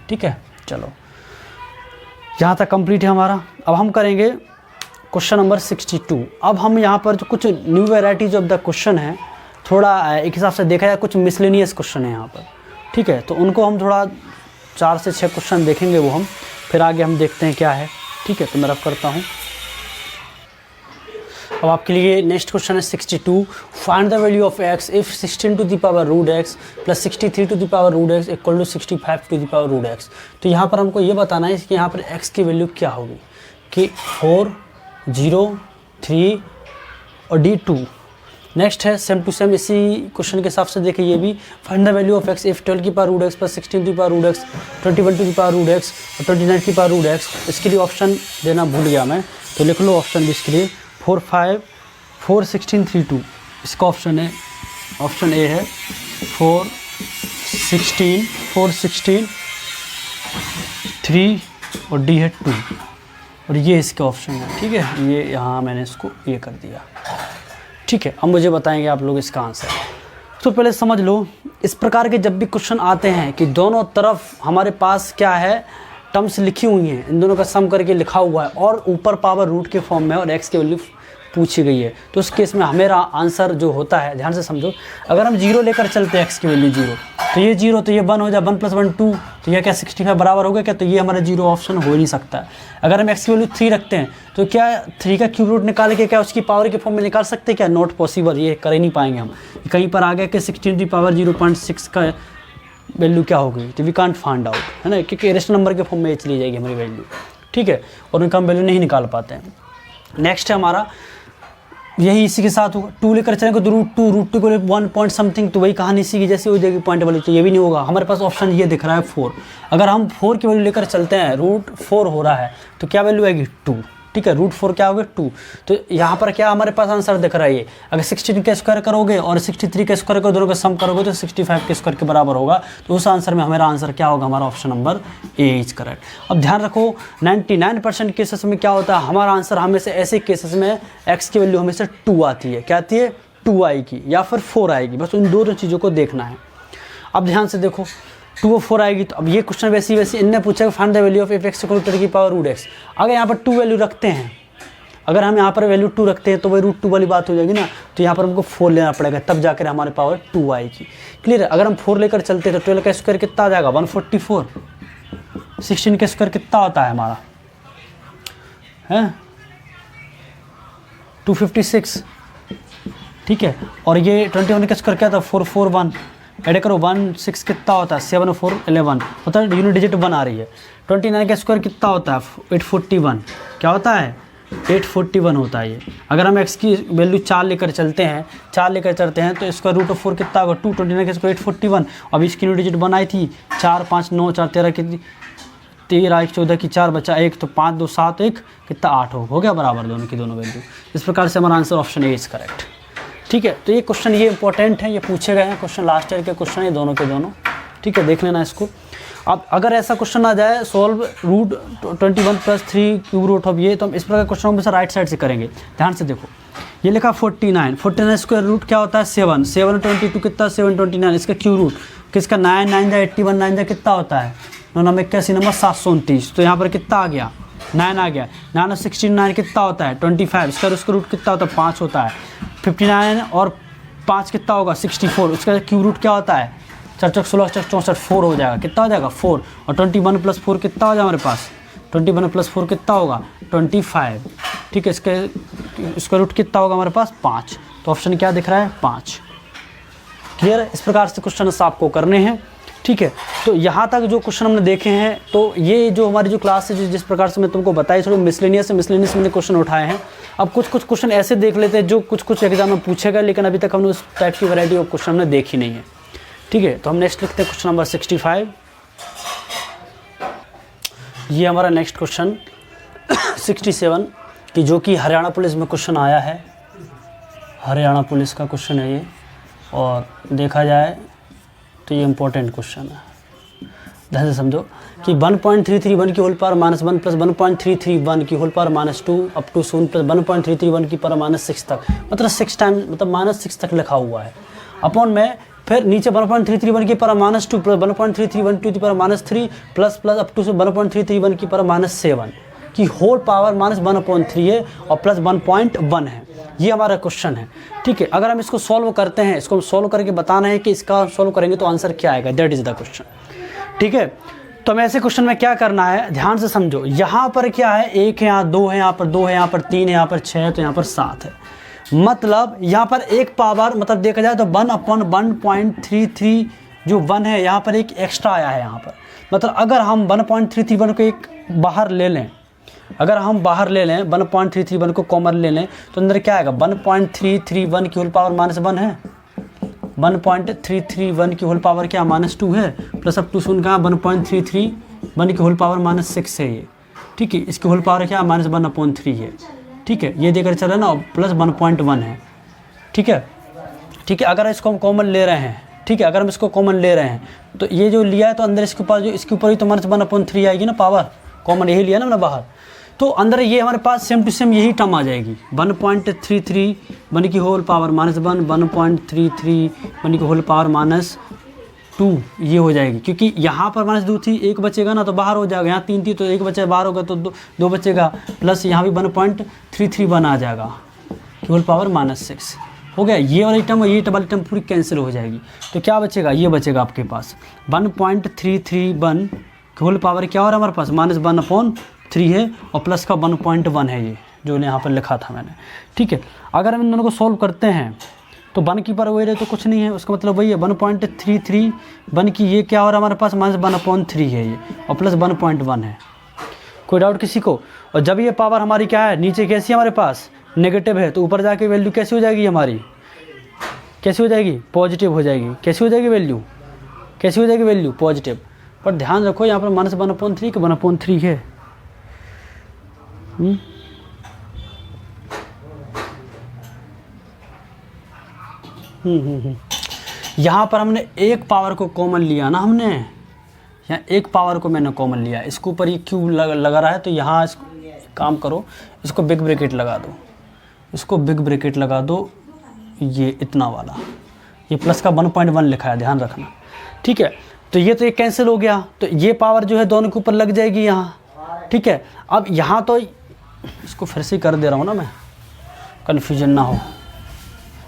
ठीक है। चलो यहाँ तक कंप्लीट है हमारा। अब हम करेंगे क्वेश्चन नंबर 62। अब हम यहाँ पर जो कुछ new varieties of the question है, थोड़ा एक हिसाब से देखा जाए कुछ मिसलेनियस क्वेश्चन है यहाँ पर, ठीक है। तो उनको हम थोड़ा 4 से 6 क्वेश्चन देखेंगे वो हम, फिर आगे हम देखते हैं क्या है, ठीक है। तो मैं रफ करता हूँ। अब आपके लिए नेक्स्ट क्वेश्चन है 62। Find the value of x if 16 to the power root x plus 63 to the power root x equal to 65 to the power root x। तो यहाँ पर हमको ये बताना है कि यहाँ पर x की वैल्यू क्या होगी, कि 4 0 3 और D2। नेक्स्ट है सेम टू सेम इसी क्वेश्चन के हिसाब से देखिए ये भी, find the value of x if 12 की power root x plus 16 to the power root x 21 to the power root x और 29 की पावर रूट x। इसके लिए ऑप्शन देना भूल गया मैं, तो लिख लो ऑप्शन भी इसके लिए 4 5 4 16 3 2। इसका ऑप्शन है, ऑप्शन ए है 4 16 3 और डी है 2 और ये इसका ऑप्शन है, ठीक है। ये यहाँ मैंने इसको ये कर दिया, ठीक है। अब मुझे बताएंगे आप लोग इसका आंसर। तो पहले समझ लो, इस प्रकार के जब भी क्वेश्चन आते हैं कि दोनों तरफ हमारे पास क्या है, टर्म्स लिखी हुई हैं, इन दोनों का सम करके लिखा हुआ है और ऊपर पावर रूट के फॉर्म में और एक्स की वैल्यू पूछी गई है, तो उस केस में हमारा आंसर जो होता है, ध्यान से समझो, अगर हम 0 लेकर चलते हैं एक्स की वैल्यू 0, तो ये 0 तो ये 1 हो जाए, 1 + 1 2, तो यह क्या 65 बराबर हो गया क्या, तो ये हमारा 0 ऑप्शन हो ही नहीं सकता है। अगर हम एक्स की वैल्यू 3 रखते हैं तो क्या 3 का क्यूब रूट निकाल के क्या उसकी पावर के फॉर्म में निकाल सकते हैं क्या, नॉट पॉसिबल, ये कर ही नहीं पाएंगे हम। कहीं पर आ गया कि 16 की पावर 0.6 का वैल्यू क्या होगी, तो वी कांट फाइंड आउट, है ना, क्योंकि रेशनल नंबर के फॉर्म में चली जाएगी हमारी वैल्यू, ठीक है, और उनका हम वैल्यू नहीं निकाल पाते हैं। नेक्स्ट है हमारा यही इसी के साथ होगा, 2 लेकर चलेंगे तो √2 को 1 पॉइंट समथिंग, तो वही कहानी इसी की जैसे हो जाएगी पॉइंट वाली, तो ये भी नहीं होगा। हमारे पास ऑप्शन ये दिख रहा है 4। अगर हम 4 की वैल्यू लेकर चलते हैं, √4 हो रहा है तो क्या वैल्यू आएगी 2, ठीक है। √4 क्या होगा 2, तो यहाँ पर क्या हमारे पास आंसर दिख रहा है ये। अगर 62 का स्क्वायर करोगे और 63 का स्क्वायर करोगे, दोनों का सम करोगे तो 65 के स्क्वायर के बराबर होगा। तो उस आंसर में हमारा आंसर क्या होगा, हमारा option number A is correct. अब ध्यान रखो 99% केसेस में क्या होता है, हमारा आंसर हमेशा ऐसे केसेस में एक्स की वैल्यू हमेशा 2 आती है। क्या आती है, 2 आएगी या फिर 4 आएगी, बस उन दोनों चीज़ों को देखना है। अब ध्यान से देखो 2 और 4 आएगी, तो अब ये क्वेश्चन वैसे इनने पूछा find the value of f(x) की पावर √x। अगर यहाँ पर 2 वैल्यू रखते हैं, अगर हम यहाँ पर वैल्यू 2 रखते हैं तो वही √2 वाली बात हो जाएगी ना, तो यहाँ पर हमको 4 लेना पड़ेगा, तब जाकर हमारे पावर 2 आएगी। क्लियर है। अगर हम 4 लेकर चलते हैं तो 12 का स्क्वायर कितना आ जाएगा 144, 16 का स्क्वायर कितना होता है हमारा है 256, ठीक है। और ये 21 का स्क्वायर क्या था 441, ऐड करो 16 कितना होता है 7 और 4 11, होता है यूनिट डिजिट 1 आ रही है। 29 का स्क्वायर कितना होता है 841, क्या होता है 841 होता है ये। अगर हम x की वैल्यू 4 लेकर चलते हैं, 4 लेकर चलते हैं तो इसका √4 कितना होगा 2, 29 का स्क्वायर 841। अब इसकी यूनिट डिजिट 1 आई थी, 4 5 9 4 13 कितनी 13 1 14 की 4 बचा 1, तो 5 2 7 1 कितना 8 हो गया बराबर दोनों की दोनों वैल्यू। इस प्रकार से हमारा answer option A is correct, ठीक है। तो ये क्वेश्चन ये इंपॉर्टेंट है, ये पूछे गए हैं क्वेश्चन, लास्ट ईयर के क्वेश्चन है दोनों के दोनों, ठीक है, देख लेना इसको। अब अगर ऐसा क्वेश्चन आ जाए सॉल्व √21 + 3 क्यूब रूट ऑफ ये, तो हम इस प्रकार क्वेश्चन हमेशा राइट साइड से करेंगे। ध्यान से देखो ये लिखा 49 स्क्वायर रूट क्या होता है 7 22 कितना 729, इसका क्यूब रूट किसका 9 9 जा 81 9 जा कितना होता है 9 81 नंबर 729, तो यहाँ पर कितना आ गया 9 आ गया। 9 69 कितना होता है 25, इसका रूट कितना होता है 5 होता है। 59 और 5 कितना होगा 64, उसका क्यूब रूट क्या होता है 4 4 16 64 4 हो जाएगा, कितना हो जाएगा 4। और 21 + 4 कितना हो जाएगा हमारे पास 21 + 4 कितना होगा 25, ठीक है। इसका रूट कितना होगा हमारे पास 5, तो ऑप्शन क्या दिख रहा है 5। क्लियर है। इस प्रकार से क्वेश्चन आपको करने हैं, ठीक है। तो यहाँ तक जो क्वेश्चन हमने देखे हैं, तो ये जो हमारी जो क्लास है जिस प्रकार से मैं तुमको बताई, थोड़ी मिसलेनियस मैंने क्वेश्चन उठाए हैं। अब कुछ क्वेश्चन ऐसे देख लेते हैं जो कुछ एग्जाम में पूछे गए, लेकिन अभी तक हमने उस टाइप की वैरायटी ऑफ क्वेश्चन हमने देखी नहीं है, ठीक है। तो हम नेक्स्ट लिखते हैं क्वेश्चन नंबर 65। ये हमारा नेक्स्ट क्वेश्चन 67 कि जो कि हरियाणा पुलिस में क्वेश्चन आया है, हरियाणा पुलिस का क्वेश्चन है ये, और देखा जाए तो ये इम्पोर्टेंट क्वेश्चन है। ध्यान से समझो कि 1.331 की होल पावर -1 + 1.331 की होल पावर -2 अप टू 0 + 1.331 की पावर -6 तक, मतलब 6 टाइम, मतलब -6 तक लिखा हुआ है। अपॉन में फिर नीचे 1.331 की power -2 + 1.331 to the power -3 plus up to 1.331 की पावर -7 की होल पावर -1/3 है और प्लस 1.1 है। ये हमारा क्वेश्चन है, ठीक है। अगर हम इसको सॉल्व करते हैं, इसको सॉल्व करके बताना है कि इसका सॉल्व करेंगे तो आंसर क्या आएगा, दैट इज द क्वेश्चन, ठीक है। तो हमें ऐसे क्वेश्चन में क्या करना है, ध्यान से समझो। यहाँ पर क्या है 1 है, यहाँ 2 है, यहाँ पर 2 है, यहाँ पर 3 है, यहाँ पर 6 है, तो यहाँ पर 7 है। मतलब यहाँ पर एक पावर, मतलब देखा जाए तो 1/1.33 जो 1 है, यहाँ पर एक एक्स्ट्रा आया है यहाँ पर। मतलब अगर हम 1.331 को एक बाहर ले लें, अगर हम बाहर ले लें 1.331 को कॉमन ले लें, तो अंदर क्या आएगा 1.331 की होल पावर -1 है, 1.331 की होल पावर क्या -2 है, प्लस अब 2 शून्य का 1.331 की होल पावर -6 है ये, ठीक है। इसकी होल पावर क्या -1/3 है, ठीक है। ये देकर चल रहा है ना, प्लस 1.1 है, ठीक है, ठीक है। अगर इसको हम कॉमन ले रहे हैं, ठीक है, अगर हम इसको कॉमन ले रहे हैं तो ये जो लिया है तो अंदर इसके ऊपर जो इसके ऊपर ही तो -1/3 आएगी ना पावर, कॉमन यही लिया ना हमने बाहर, तो अंदर ये हमारे पास सेम टू सेम यही टर्म आ जाएगी 1.331 की होल पावर -1 1.331 की होल पावर -2 ये हो जाएगी, क्योंकि यहाँ पर -2 थी, एक बचेगा ना तो बाहर हो जाएगा, यहाँ 3 थी तो एक बचे बाहर होगा तो 2 बचेगा, प्लस यहाँ भी 1.331 आ जाएगा की होल पावर -6 हो गया। ये वाली टर्म और ये वाली टर्म पूरी कैंसिल हो जाएगी, तो क्या बचेगा, ये बचेगा आपके पास 1.331 की होल पावर क्या हो रहा है हमारे पास -1/3 है और प्लस का 1.1 है, ये जो यहाँ पर लिखा था मैंने, ठीक है। अगर हम इन दोनों को सॉल्व करते हैं तो 1 की पावर वही रहे तो कुछ नहीं है, उसका मतलब वही है 1.331 की ये क्या हो रहा है हमारे पास -1/3 है ये और प्लस 1.1 है, कोई डाउट किसी को? और जब ये पावर हमारी क्या है, नीचे कैसी हमारे पास नेगेटिव है, तो ऊपर जाके वैल्यू कैसी हो जाएगी हमारी, कैसी हो जाएगी, पॉजिटिव हो जाएगी। कैसी हो जाएगी वैल्यू, कैसी हो जाएगी वैल्यू, पॉजिटिव। पर ध्यान रखो यहाँ पर -1/3 कि 1/3 है। यहाँ पर हमने एक पावर को कॉमन लिया ना, हमने यहाँ एक पावर को मैंने कॉमन लिया, इसके ऊपर ये क्यूब लगा रहा है, तो यहाँ काम करो, इसको बिग ब्रैकेट लगा दो, इसको बिग ब्रैकेट लगा दो, ये इतना वाला, ये प्लस का 1.1 लिखा है, ध्यान रखना, ठीक है। तो ये कैंसिल हो गया, तो ये पावर जो है दोनों के ऊपर लग जाएगी यहाँ, ठीक है। अब यहाँ तो इसको फिर से कर दे रहा हूँ ना मैं, कन्फ्यूजन ना हो,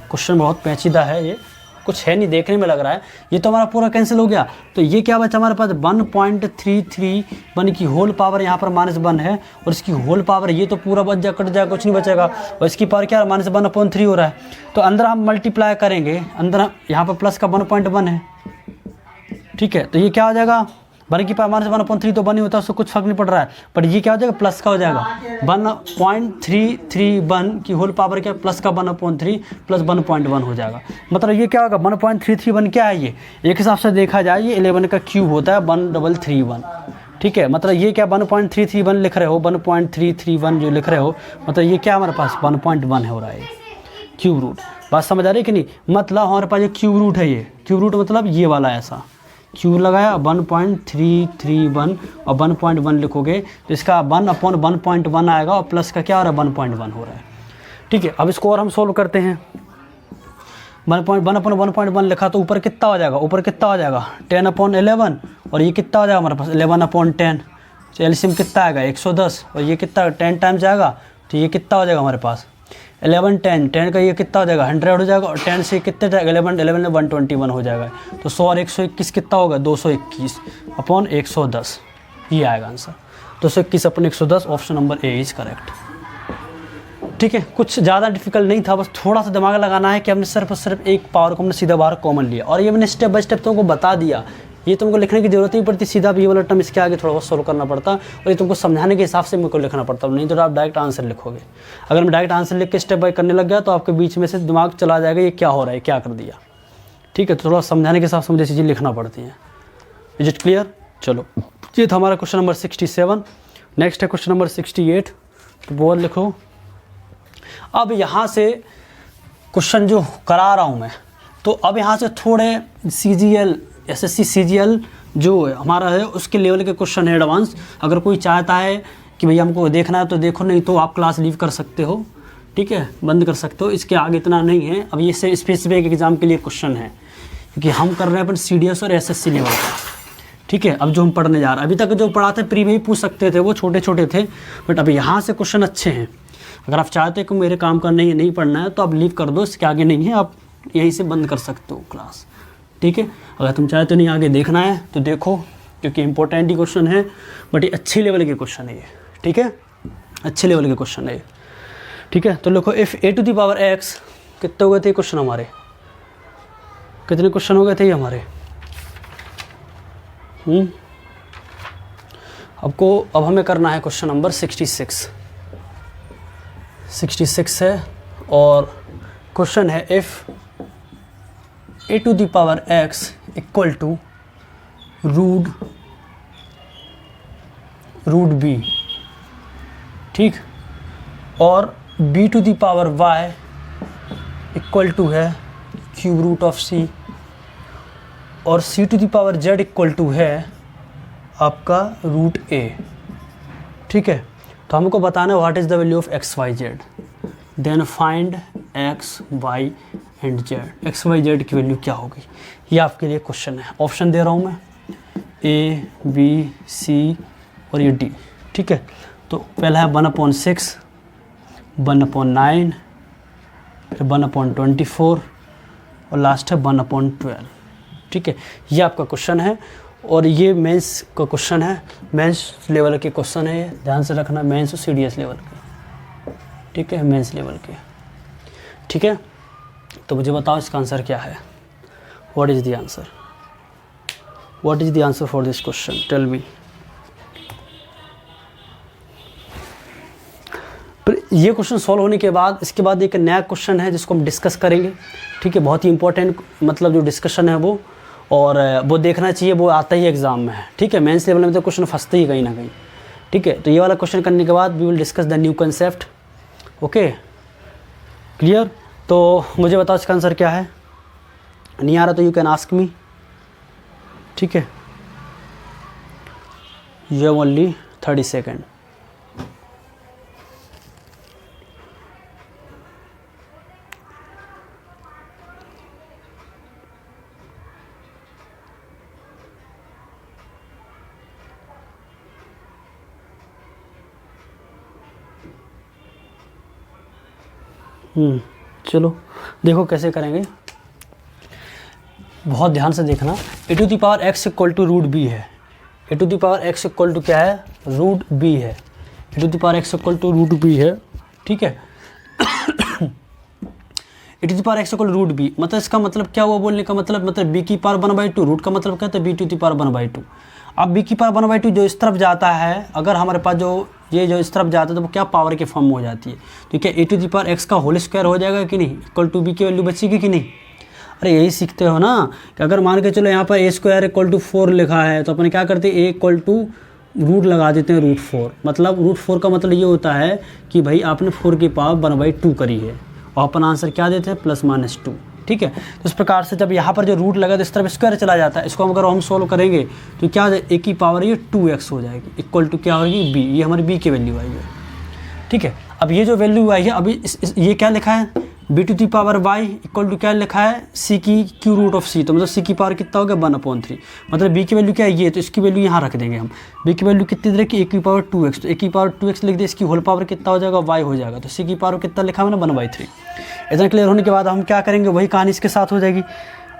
क्वेश्चन बहुत पेचीदा है, ये कुछ है नहीं, देखने में लग रहा है। ये तो हमारा पूरा कैंसिल हो गया, तो ये क्या बचा हमारे पास, 1.331 की होल पावर यहाँ पर -1 है, और इसकी होल पावर ये तो पूरा बच जा, कट जाएगा, कुछ नहीं बचेगा, और इसकी पावर क्या -1/3 हो रहा है। तो अंदर हम मल्टीप्लाई करेंगे, अंदर यहाँ पर प्लस का 1.1 है, ठीक है। तो ये क्या हो जाएगा, 1 की पावर -1/3 तो 1 ही होता है, उसको कुछ फर्क नहीं पड़ रहा है, पर ये क्या हो जाएगा, प्लस का हो जाएगा, 1.331 की होल पावर क्या, प्लस का 1/3 प्लस 1.1 हो जाएगा। मतलब ये क्या होगा, 1.331 क्या है, ये एक हिसाब से देखा जाए ये 11 का क्यूब होता है, 1331, ठीक है। मतलब ये क्या 1.331 लिख रहे हो, 1.331 जो लिख रहे हो, मतलब ये क्या हमारे पास 1.1 हो रहा है, क्यूब रूट। बात समझ आ रही है कि नहीं, मतलब हमारे पास ये क्यूब रूट है, ये क्यूब रूट मतलब ये वाला ऐसा क्यूब लगाया, 1.331 और 1.1 लिखोगे तो इसका 1/1.1 आएगा, और प्लस का क्या हो रहा है, 1.1 हो रहा है, ठीक है। अब इसको और हम सोल्व करते हैं, 1/1 लिखा तो ऊपर कितना हो जाएगा, ऊपर कितना हो जाएगा 10/11, और ये कितना हो जाएगा हमारे पास 11/10, तो एलसीएम कितना आएगा 110, और ये कितना 10 टाइम्स जाएगा, तो ये कितना हो जाएगा हमारे पास 11 10 का ये कितना हो जाएगा 100 हो जाएगा, और 10 से कितने जाएगा 11 में 121 हो जाएगा, तो 100 और 121 कितना होगा 221/110, ये आएगा answer 221/110। Option number A is correct, ठीक है। कुछ ज़्यादा डिफिकल्ट नहीं था, बस थोड़ा सा दिमाग लगाना है कि हमने सिर्फ और सिर्फ एक पावर को हमने सीधा बाहर कॉमन लिया, और ये मैंने स्टेप बाय स्टेप तुमको बता दिया, ये तुमको लिखने की जरूरत नहीं पड़ती, सीधा भी ये वाला टर्म इसके आगे थोड़ा बहुत सोल्व करना पड़ता, और ये तुमको समझाने के हिसाब से मेरे को लिखना पड़ता, नहीं तो आप डायरेक्ट आंसर लिखोगे। अगर मैं डायरेक्ट आंसर लिख के स्टेप बाय करने लग गया तो आपके बीच में से दिमाग चला जाएगा, ये क्या हो रहा है, क्या कर दिया, ठीक है। तो थोड़ा समझाने के हिसाब से मुझे चीज़ें लिखना पड़ती हैं। Is it clear? चलो, ये था हमारा क्वेश्चन नंबर 67। नेक्स्ट है क्वेश्चन नंबर 68, तो बोल लिखो। अब यहाँ से क्वेश्चन जो करा रहा हूँ मैं, तो अब यहाँ से थोड़े CGL SSC CGL जो हमारा है उसके लेवल के क्वेश्चन है एडवांस। अगर कोई चाहता है कि भैया हमको देखना है तो देखो, नहीं तो आप क्लास लीव कर सकते हो, ठीक है, बंद कर सकते हो, इसके आगे इतना नहीं है। अब ये से स्पेसिफिक एग्जाम के लिए क्वेश्चन है, क्योंकि हम कर रहे हैं अपन CDS और SSC लेवल का, ठीक है। अब जो हम पढ़ने जा रहे हैं, अभी तक जो पढ़ाते प्री में ही पूछ सकते थे, वो छोटे छोटे थे, बट अब यहाँ से क्वेश्चन अच्छे हैं। अगर आप चाहते हैं कि मेरे काम का नहीं पढ़ना है तो आप लीव कर दो, इसके आगे नहीं है, आप यहीं से बंद कर सकते हो क्लास, ठीक है। अगर तुम चाहते हो नहीं आगे देखना है तो देखो, क्योंकि इंपॉर्टेंट ही क्वेश्चन है, बट ये अच्छी लेवल के क्वेश्चन है ये, ठीक है, अच्छे लेवल के क्वेश्चन है ये, ठीक है। तो लिखो if a to the power x, कितने हो गए थे क्वेश्चन हमारे, कितने क्वेश्चन हो गए थे ये हमारे, अब हमें करना है क्वेश्चन नंबर 66 है, और क्वेश्चन है if a to the power x equal to root b, ठीक, और b to the power y equal to है क्यूब रूट ऑफ c, और c to the power z equal to है आपका root a, ठीक है। तो हमको बताना है what is the value of x y z, then find x y and z, x y z की वैल्यू क्या होगी, ये आपके लिए क्वेश्चन है। ऑप्शन दे रहा हूँ मैं A B C और ये D, ठीक है। तो पहला है 1/6, 1/9, फिर 1/24 और लास्ट है 1/12, ठीक है। ये आपका क्वेश्चन है, और ये मेंस का क्वेश्चन है, मेंस लेवल के क्वेश्चन है, ध्यान से रखना, मेंस और CDS लेवल के, ठीक है, मेंस लेवल के, ठीक है। तो मुझे बताओ इसका आंसर क्या है, what is the answer, what is the answer for this question, tell me. फिर ये क्वेश्चन सॉल्व होने के बाद इसके बाद एक नया क्वेश्चन है जिसको हम डिस्कस करेंगे, ठीक है। बहुत ही इंपॉर्टेंट मतलब जो डिस्कशन है वो, और वो देखना चाहिए, वो आता ही एग्जाम में है, ठीक है। मेंस लेवल में तो क्वेश्चन फंसते ही कहीं ना कहीं, ठीक है। तो ये वाला क्वेश्चन करने के बाद we will discuss the new concept, okay, clear. तो मुझे बताओ इसका आंसर क्या है, नहीं आ रहा तो यू कैन आस्क मी, ठीक है। You have only 30 second. चलो देखो कैसे करेंगे, बहुत ध्यान से देखना। A to the power X equal to root B है। A to the power X equal to क्या है, रूट बी है। A to the power X equal to root B है, ठीक है। A to the power X equal root B, मतलब इसका मतलब क्या हुआ बोलने का मतलब बी की पावर 1/2, रूट का मतलब क्या था, बी टू द पावर 1/2। अब बी की पावर 1/2 जो इस तरफ जाता है, अगर हमारे पास जो इस तरफ जाता है तो वो क्या पावर की फॉर्म हो जाती है, तो क्या ए टू द पावर एक्स का होल स्क्वायर हो जाएगा कि नहीं, इक्वल टू बी की वैल्यू बचेगी कि नहीं। अरे यही सीखते हो ना कि अगर मान के चलो यहाँ पर ए स्क्वायर इक्वल टू 4 लिखा है तो अपन क्या करते हैं, ए इक्वल टू रूट लगा देते हैं रूट 4। मतलब रूट 4 का मतलब ये होता है कि भाई आपने 4 की पावर 1/2 करी है, और अपन आंसर क्या देते हैं, +-2, ठीक है। तो इस प्रकार से जब यहाँ पर जो रूट लगा तो इस तरफ स्क्वायर चला जाता है, इसको अगर हम सोल्व करेंगे तो क्या ए की पावर ये 2x हो जाएगी, इक्वल टू क्या होगी, b। ये हमारी b की वैल्यू आई है, ठीक है। अब ये जो वैल्यू आई है, अभी ये क्या लिखा है, b to the power y equal to क्या लिखा है, c की क्यू रूट ऑफ c। तो मतलब c की पावर कितना हो गया, 1/3। मतलब b की वैल्यू क्या है ये, तो इसकी वैल्यू यहाँ रख देंगे हम। b की वैल्यू कितनी दे रखी, a की पावर 2x, तो a की पावर 2x लिख दे, इसकी होल पावर कितना हो जाएगा, y हो जाएगा। तो c की पावर कितना लिखा मैंने, 1/3। इतना क्लियर होने के बाद हम क्या करेंगे, वही कहानी इसके साथ हो जाएगी।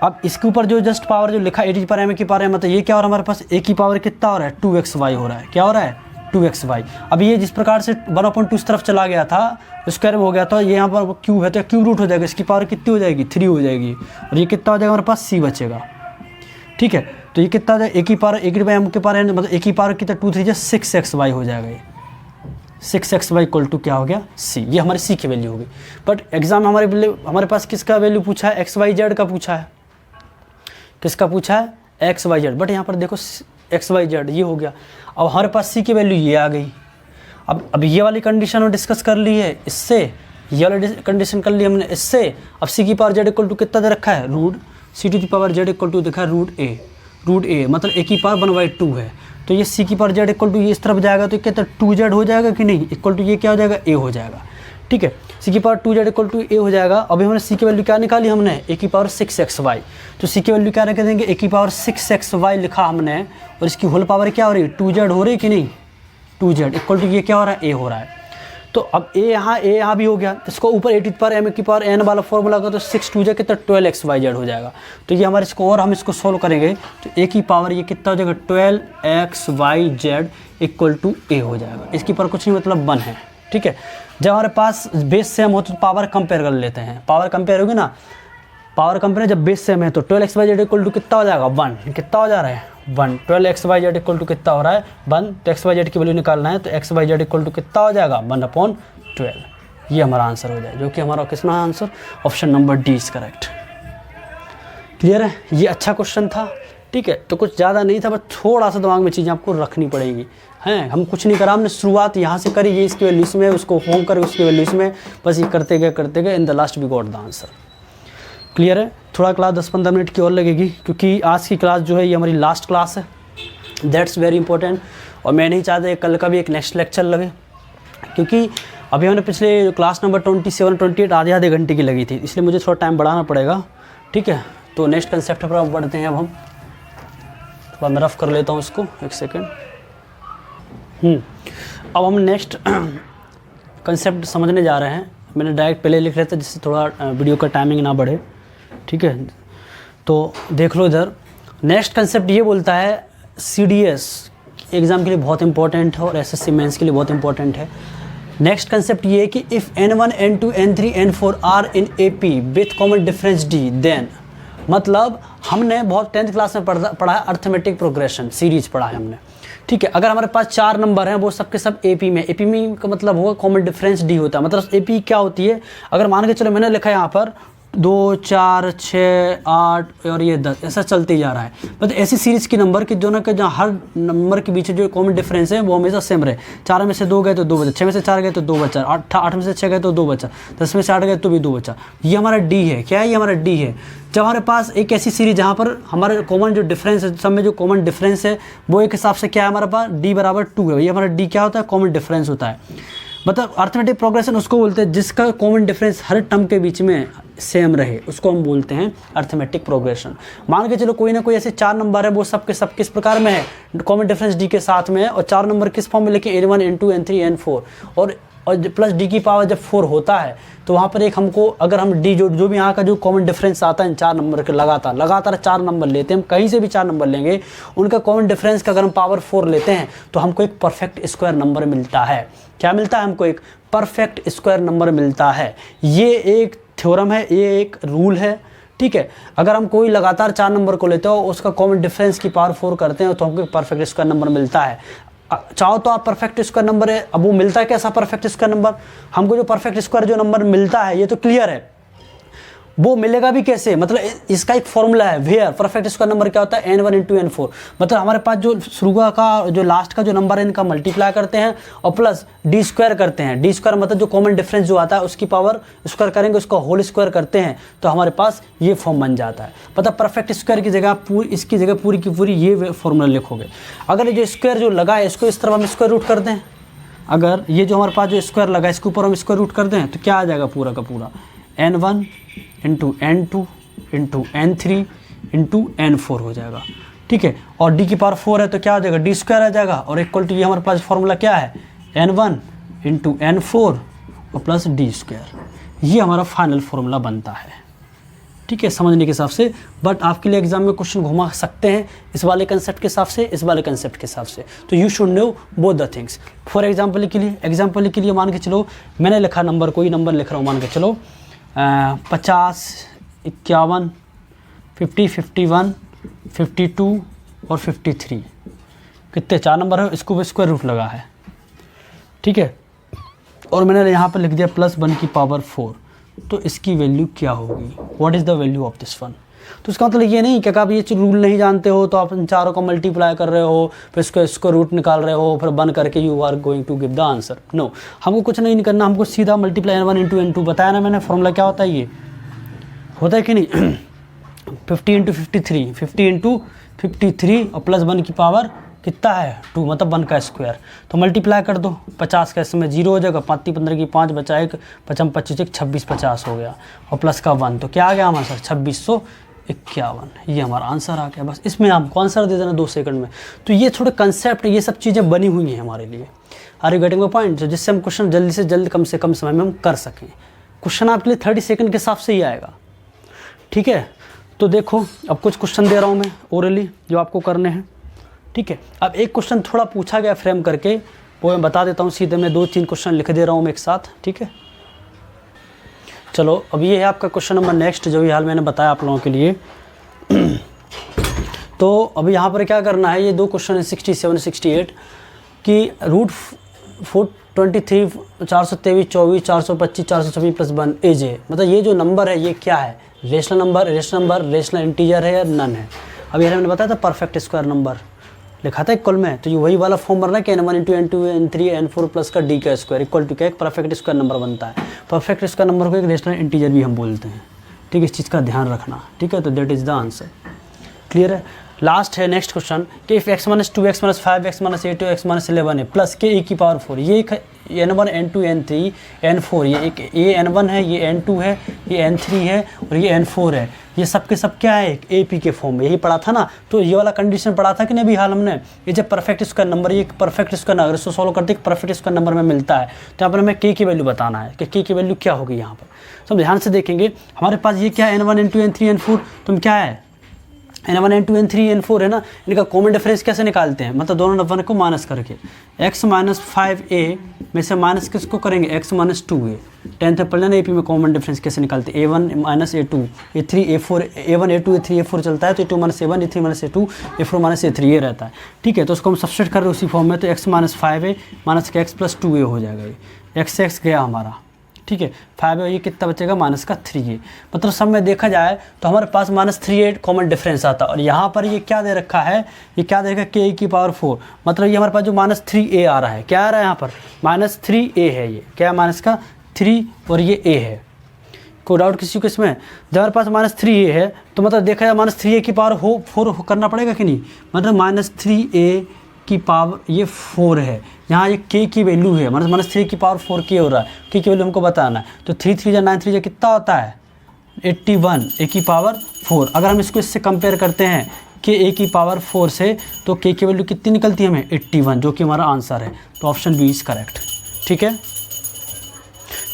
अब इसके ऊपर जो जस्ट पावर जो लिखा है, a की पावर है, मतलब ये क्या हो रहा है हमारे पास, a की पावर कितना हो रहा है, 2xy हो रहा है, क्या हो रहा है, 2xy। अब ये जिस प्रकार से 1/2 इस तरफ चला गया था, स्क्वायर हो गया था, ये यहाँ पर क्यूब है तो क्यूब रूट हो जाएगा, इसकी पावर कितनी हो जाएगी, 3 हो जाएगी, और ये कितना हो जाएगा हमारे पास, c बचेगा, ठीक है। तो ये कितना हो जाएगा, a की पावर m की पावर है, मतलब a की पावर कितना 2 3 6xy हो जाएगा, ये 6xy इक्वल टू क्या हो गया, c। ये हमारी c की वैल्यू होगी। बट एग्जाम हमारे पास किसका वैल्यू पूछा है, xyz का पूछा है, किसका पूछा है, xyz। बट यहाँ पर देखो xyz ये हो गया। अब हमारे पास c की वैल्यू ये आ गई। अब ये वाली कंडीशन हम डिस्कस कर ली है इससे, ये वाली कंडीशन कर ली हमने इससे। अब c की पावर z इक्वल टू कितना दे रखा है, root c to the power z equal to देखा है रूट a, मतलब a की पावर 1/2 है। तो ये c की पावर z इक्वल टू ये इस तरफ जाएगा तो क्या 2z हो जाएगा कि नहीं, इक्वल टू ये क्या हो जाएगा, a हो जाएगा, ठीक है। c की power 2z equal to a हो जाएगा। अभी हमने c की वैल्यू क्या निकाली, हमने a की पावर 6xy। तो c की वैल्यू क्या रख देंगे, a की पावर 6xy लिखा हमने, और इसकी होल पावर क्या हो रही है, 2z हो रही है कि नहीं, 2z इक्वल टू ये क्या हो रहा है, a हो रहा है। तो अब a यहाँ भी हो गया, इसको ऊपर a to the power m की पावर n वाला फॉर्मूला का, तो 6 2 कितना 12xyz हो जाएगा। तो ये हमारे इसको और हम इसको सोल्व करेंगे तो a की पावर ये कितना हो जाएगा, 12xyz इक्वल टू a हो जाएगा। इसकी पर कुछ नहीं, मतलब 1 है, ठीक है। जब हमारे पास बेस सेम हो तो पावर कंपेयर कर लेते हैं, पावर कंपेयर होगी ना, पावर कंपेयर जब बेस सेम है तो 12xyz इक्वल टू कितना हो जाएगा, 1। कितना हो जा रहा है, 1। 12xyz इक्वल टू कितना हो रहा है, 1। तो xyz की वैल्यू निकालना है, तो xyz इक्वल टू कितना हो जाएगा, 1/12। ये हमारा आंसर हो जाए, जो कि हमारा किसमें answer, option number D is correct. Clear है, ये अच्छा क्वेश्चन था, ठीक है। तो कुछ ज़्यादा नहीं था, बस थोड़ा सा दिमाग में चीज़ें आपको रखनी पड़ेंगी, हैं। हम कुछ नहीं करा, हमने शुरुआत यहाँ से करी, ये इसकी वैल्यू इसमें, उसको होम कर उसकी वैल्यू इसमें, बस ये करते गए in the last we got the answer. Clear है। थोड़ा क्लास 10-15 मिनट की और लगेगी, क्योंकि आज की क्लास जो है ये हमारी लास्ट क्लास है, दैट्स वेरी इंपॉर्टेंट। और मैं नहीं चाहता कल का भी एक नेक्स्ट लेक्चर लगे, क्योंकि अभी हमने पिछले क्लास नंबर 27-28 आधे घंटे की लगी थी, इसलिए मुझे थोड़ा टाइम बढ़ाना पड़ेगा, ठीक है। तो नेक्स्ट कंसेप्ट पर अब बढ़ते हैं। अब हम थोड़ा मैं रफ कर लेता हूँ इसको, एक सेकेंड। अब हम नेक्स्ट कंसेप्ट समझने जा रहे हैं। मैंने डायरेक्ट पहले लिख लिया था जिससे थोड़ा वीडियो का टाइमिंग ना बढ़े, ठीक है। तो देख लो इधर, नेक्स्ट कंसेप्ट ये बोलता है, CDS एग्ज़ाम के लिए बहुत इंपॉर्टेंट है और SSC मेंस के लिए बहुत इंपॉर्टेंट है। नेक्स्ट कंसेप्ट ये है कि if N1 N2 N3 N4 are in AP with common difference D, then, मतलब हमने बहुत 10th क्लास में पढ़ा है अर्थमेटिक प्रोग्रेशन सीरीज पढ़ा है हमने, ठीक है। अगर हमारे पास 4 नंबर हैं वो सबके सब एपी में, एपी में का मतलब होगा कॉमन डिफरेंस डी होता है। मतलब एपी क्या होती है, अगर मान के चलो मैंने लिखा है यहाँ पर 2 4 6 8 और ये 10, ऐसा चलते ही जा रहा है। मतलब ऐसी सीरीज़ की नंबर की दोनों के जहाँ हर नंबर के बीच जो कॉमन डिफरेंस है वो हमेशा सेम रहे। 4 में से 2 गए तो 2 बचा, 6 में से 4 गए तो 2 बचा, 8 में से 6 गए तो 2 बचा, 10 में से 8 गए तो भी 2 बचा। ये हमारा डी है। क्या है? ये हमारा डी है। जब हमारे पास एक ऐसी सीरीज जहाँ पर हमारे कॉमन जो डिफरेंस है, सब में जो कॉमन डिफरेंस है वो एक हिसाब से क्या है हमारे पास, डी बराबर 2 है। ये हमारा डी क्या होता है? कॉमन डिफरेंस होता है। मतलब अर्थमेटिक प्रोग्रेशन उसको बोलते हैं जिसका कॉमन डिफरेंस हर टर्म के बीच में सेम रहे, उसको हम बोलते हैं अर्थमेटिक प्रोग्रेशन। मान के चलो कोई ना कोई ऐसे 4 नंबर है वो सब के सब किस प्रकार में है, कॉमन डिफरेंस डी के साथ में है, और 4 नंबर किस फॉर्म में लिखे, n1 n2 n3 n4, और प्लस डी की पावर जब 4 होता है तो वहाँ पर एक हमको, अगर हम डी जो भी यहाँ का जो कॉमन डिफरेंस आता है इन 4 नंबर के, लगातार 4 नंबर लेते हैं, हम कहीं से भी 4 नंबर लेंगे, उनका कॉमन डिफरेंस का अगर हम पावर 4 लेते हैं तो हमको एक परफेक्ट स्क्वायर नंबर मिलता है। क्या मिलता है? हमको एक परफेक्ट स्क्वायर नंबर मिलता है। ये एक थ्योरम है, ये एक रूल है। ठीक है। अगर हम कोई लगातार 4 नंबर को लेते हो, उसका कॉमन डिफरेंस की पावर 4 करते हैं तो हमको एक परफेक्ट स्क्वायर नंबर मिलता है। चाहो तो आप परफेक्ट स्क्वायर नंबर है, अब वो मिलता है कैसा परफेक्ट स्क्वायर नंबर, हमको जो परफेक्ट स्क्वायर जो नंबर मिलता है ये तो क्लियर है, वो मिलेगा भी कैसे, मतलब इसका एक फॉर्मूला है। वेयर परफेक्ट स्क्वायर नंबर क्या होता है, n1 इंटू n4, मतलब हमारे पास जो शुरू का जो लास्ट का जो नंबर है इनका मल्टीप्लाई करते हैं और प्लस डी स्क्वायर करते हैं। डी स्क्वायर मतलब जो कॉमन डिफरेंस जो आता है उसकी पावर स्क्वायर करेंगे, उसका होल स्क्वायर करते हैं तो हमारे पास ये फॉर्म बन जाता है। मतलब परफेक्ट स्क्वायर की जगह इसकी जगह पूरी की पूरी ये फॉर्मूला लिखोगे। अगर ये जो स्क्वायर जो लगा है इसको इस तरफ हम स्क्वायर रूट कर दें, अगर ये जो हमारे पास जो स्क्वायर लगा है इसके ऊपर हम स्क्वायर रूट कर दें तो क्या आ जाएगा पूरा का पूरा, n1 into n2 into n3 into n4 हो जाएगा। ठीक है। और d की पावर 4 है तो क्या हो जाएगा, डी स्क्वायर आ जाएगा, और इक्वल टू ये हमारे पास फॉर्मूला क्या है, n1 इंटू n4 और प्लस डी स्क्वायर। ये हमारा फाइनल फॉर्मूला बनता है। ठीक है, समझने के हिसाब से। बट आपके लिए एग्जाम में क्वेश्चन घुमा सकते हैं इस वाले कंसेप्ट के हिसाब से, इस वाले कंसेप्ट के हिसाब से, तो you should know both the things. For example के लिए मान के चलो मैंने लिखा नंबर, कोई नंबर लिख रहा हूँ, मान के चलो 50 51 50 51 52 और 53, कितने 4 नंबर है, इसको स्क्वायर रूट लगा है। ठीक है। और मैंने यहाँ पर लिख दिया +1 की पावर 4, तो इसकी वैल्यू क्या होगी, what is the value of this one. तो इसका मतलब ये नहीं कि आप ये रूल नहीं जानते हो तो आप इन चारों को मल्टीप्लाई कर रहे हो, फिर इसको रूट निकाल रहे हो, फिर बन करके you are going to give the answer. No, हमको कुछ नहीं करना, हमको सीधा मल्टीप्लाई n1 इंटू n2 बताया ना मैंने, फॉर्मूला क्या होता है, ये होता है कि नहीं 50 इंटू 53, 50 इंटू 53 और +1 की पावर कितना है 2, मतलब 1 का स्क्वायर, तो मल्टीप्लाई कर दो। 50 का इसमें 0 हो जाएगा, 5 15 की 5 बचा, 1 55 25 26 50 हो गया, और प्लस का 1, तो क्या आ गया हमारा सर 2651। ये हमारा आंसर आ गया। बस इसमें आपको आंसर दे देना 2 सेकंड में। तो ये थोड़े कंसेप्ट, ये सब चीज़ें बनी हुई हैं हमारे लिए, are you getting my point, जिससे हम क्वेश्चन जल्दी से जल्द कम से कम समय में हम कर सकें। क्वेश्चन आपके लिए 30 सेकंड के हिसाब से ही आएगा। ठीक है। तो देखो अब कुछ क्वेश्चन दे रहा हूँ मैं ओरली जो आपको करने हैं। ठीक है। अब एक क्वेश्चन थोड़ा पूछा गया फ्रेम करके, वो मैं बता देता हूँ सीधे, मैं 2-3 क्वेश्चन लिख दे रहा हूँ मैं एक साथ। ठीक है। चलो अब ये है आपका क्वेश्चन नंबर नेक्स्ट, जो भी हाल मैंने बताया आप लोगों के लिए। तो अभी यहाँ पर क्या करना है, ये 2 क्वेश्चन है 67 68 की √423 423 24 425 426 +1 एज है। मतलब ये जो नंबर है ये क्या है, रेशनल नंबर, रेशनल इंटीजर है या नन है। अभी मैंने बताया था परफेक्ट स्क्वायर नंबर लिखा था इक्वल में, तो ये वही वाला फॉर्म बनना है कि n1 into n2 n3 n4 plus का डी का स्क्वायर इक्वल टू क्या, एक परफेक्ट स्क्वायर नंबर बनता है। परफेक्ट स्क्वायर नंबर को एक रेशनल इंटीजर भी हम बोलते हैं। ठीक है, इस चीज़ का ध्यान रखना। ठीक है, तो that is the answer. Clear है। लास्ट है नेक्स्ट क्वेश्चन कि if x - 2 x - 5 x - 8 x - 11 है प्लस के e की पावर 4, ये n1 n2 n3 n4, ये n1 है, ये n2 है, ये n3 है और ये n4 है। ये सब के सब क्या है, AP के फॉर्म में, यही पढ़ा था ना। तो ये वाला कंडीशन पढ़ा था कि नहीं अभी हाल हमने, ये जब परफेक्ट स्क्वायर नंबर, ये परफेक्ट स्क्वायर अगर इसको सॉल्व करते परफेक्ट स्क्वायर नंबर में मिलता है, तो यहाँ पर हमें k की वैल्यू बताना है कि k की वैल्यू क्या होगी। यहाँ पर सब ध्यान से देखेंगे, हमारे पास ये क्या है n1 n2 n3 n4, तुम क्या है n1 n2 n3 n4 है ना, इनका कॉमन डिफरेंस कैसे निकालते हैं, मतलब दोनों नंबर को माइनस करके x माइनस 5a में से माइनस किसको करेंगे, x माइनस 2a। 10th में पढ़ लेना AP में कॉमन डिफरेंस कैसे निकालते हैं, a1 minus a2 a3 a4 a1 a2 a3 a4 चलता है, तो a2 minus a1 a3 minus a2 a4 minus a3 ये रहता है। ठीक है, तो उसको हम सब्स्टिट्यूट कर रहे हैं उसी फॉर्म में, तो x माइनस 5a माइनस का x प्लस 2a हो जाएगा, ये x से x गया हमारा। ठीक है, 5 है, ये कितना बचेगा माइनस का 3a। मतलब सब में देखा जाए तो हमारे पास माइनस 3a कॉमन डिफरेंस आता है, और यहाँ पर ये क्या दे रखा है, ये क्या दे रखा है k की पावर 4, मतलब ये हमारे पास जो माइनस 3a आ रहा है, क्या आ रहा है यहाँ पर माइनस 3a है, ये क्या माइनस का 3 और ये a है। कोई डाउट किसी को इसमें, जब हमारे पास माइनस 3a है तो मतलब देखा जाए माइनस 3a की पावर 4 करना पड़ेगा कि नहीं, मतलब माइनस 3a की पावर ये 4 है, यहाँ ये k की वैल्यू है, मतलब माइनस 3 की पावर 4k हो रहा है, k की वैल्यू हमको बताना है, तो 3 3 जा 9 3 जा कितना होता है 81 a की पावर 4। अगर हम इसको इससे कंपेयर करते हैं कि a की पावर 4 से, तो k की वैल्यू कितनी निकलती है हमें 81, जो कि हमारा आंसर है, तो ऑप्शन बी इज़ करेक्ट। ठीक है,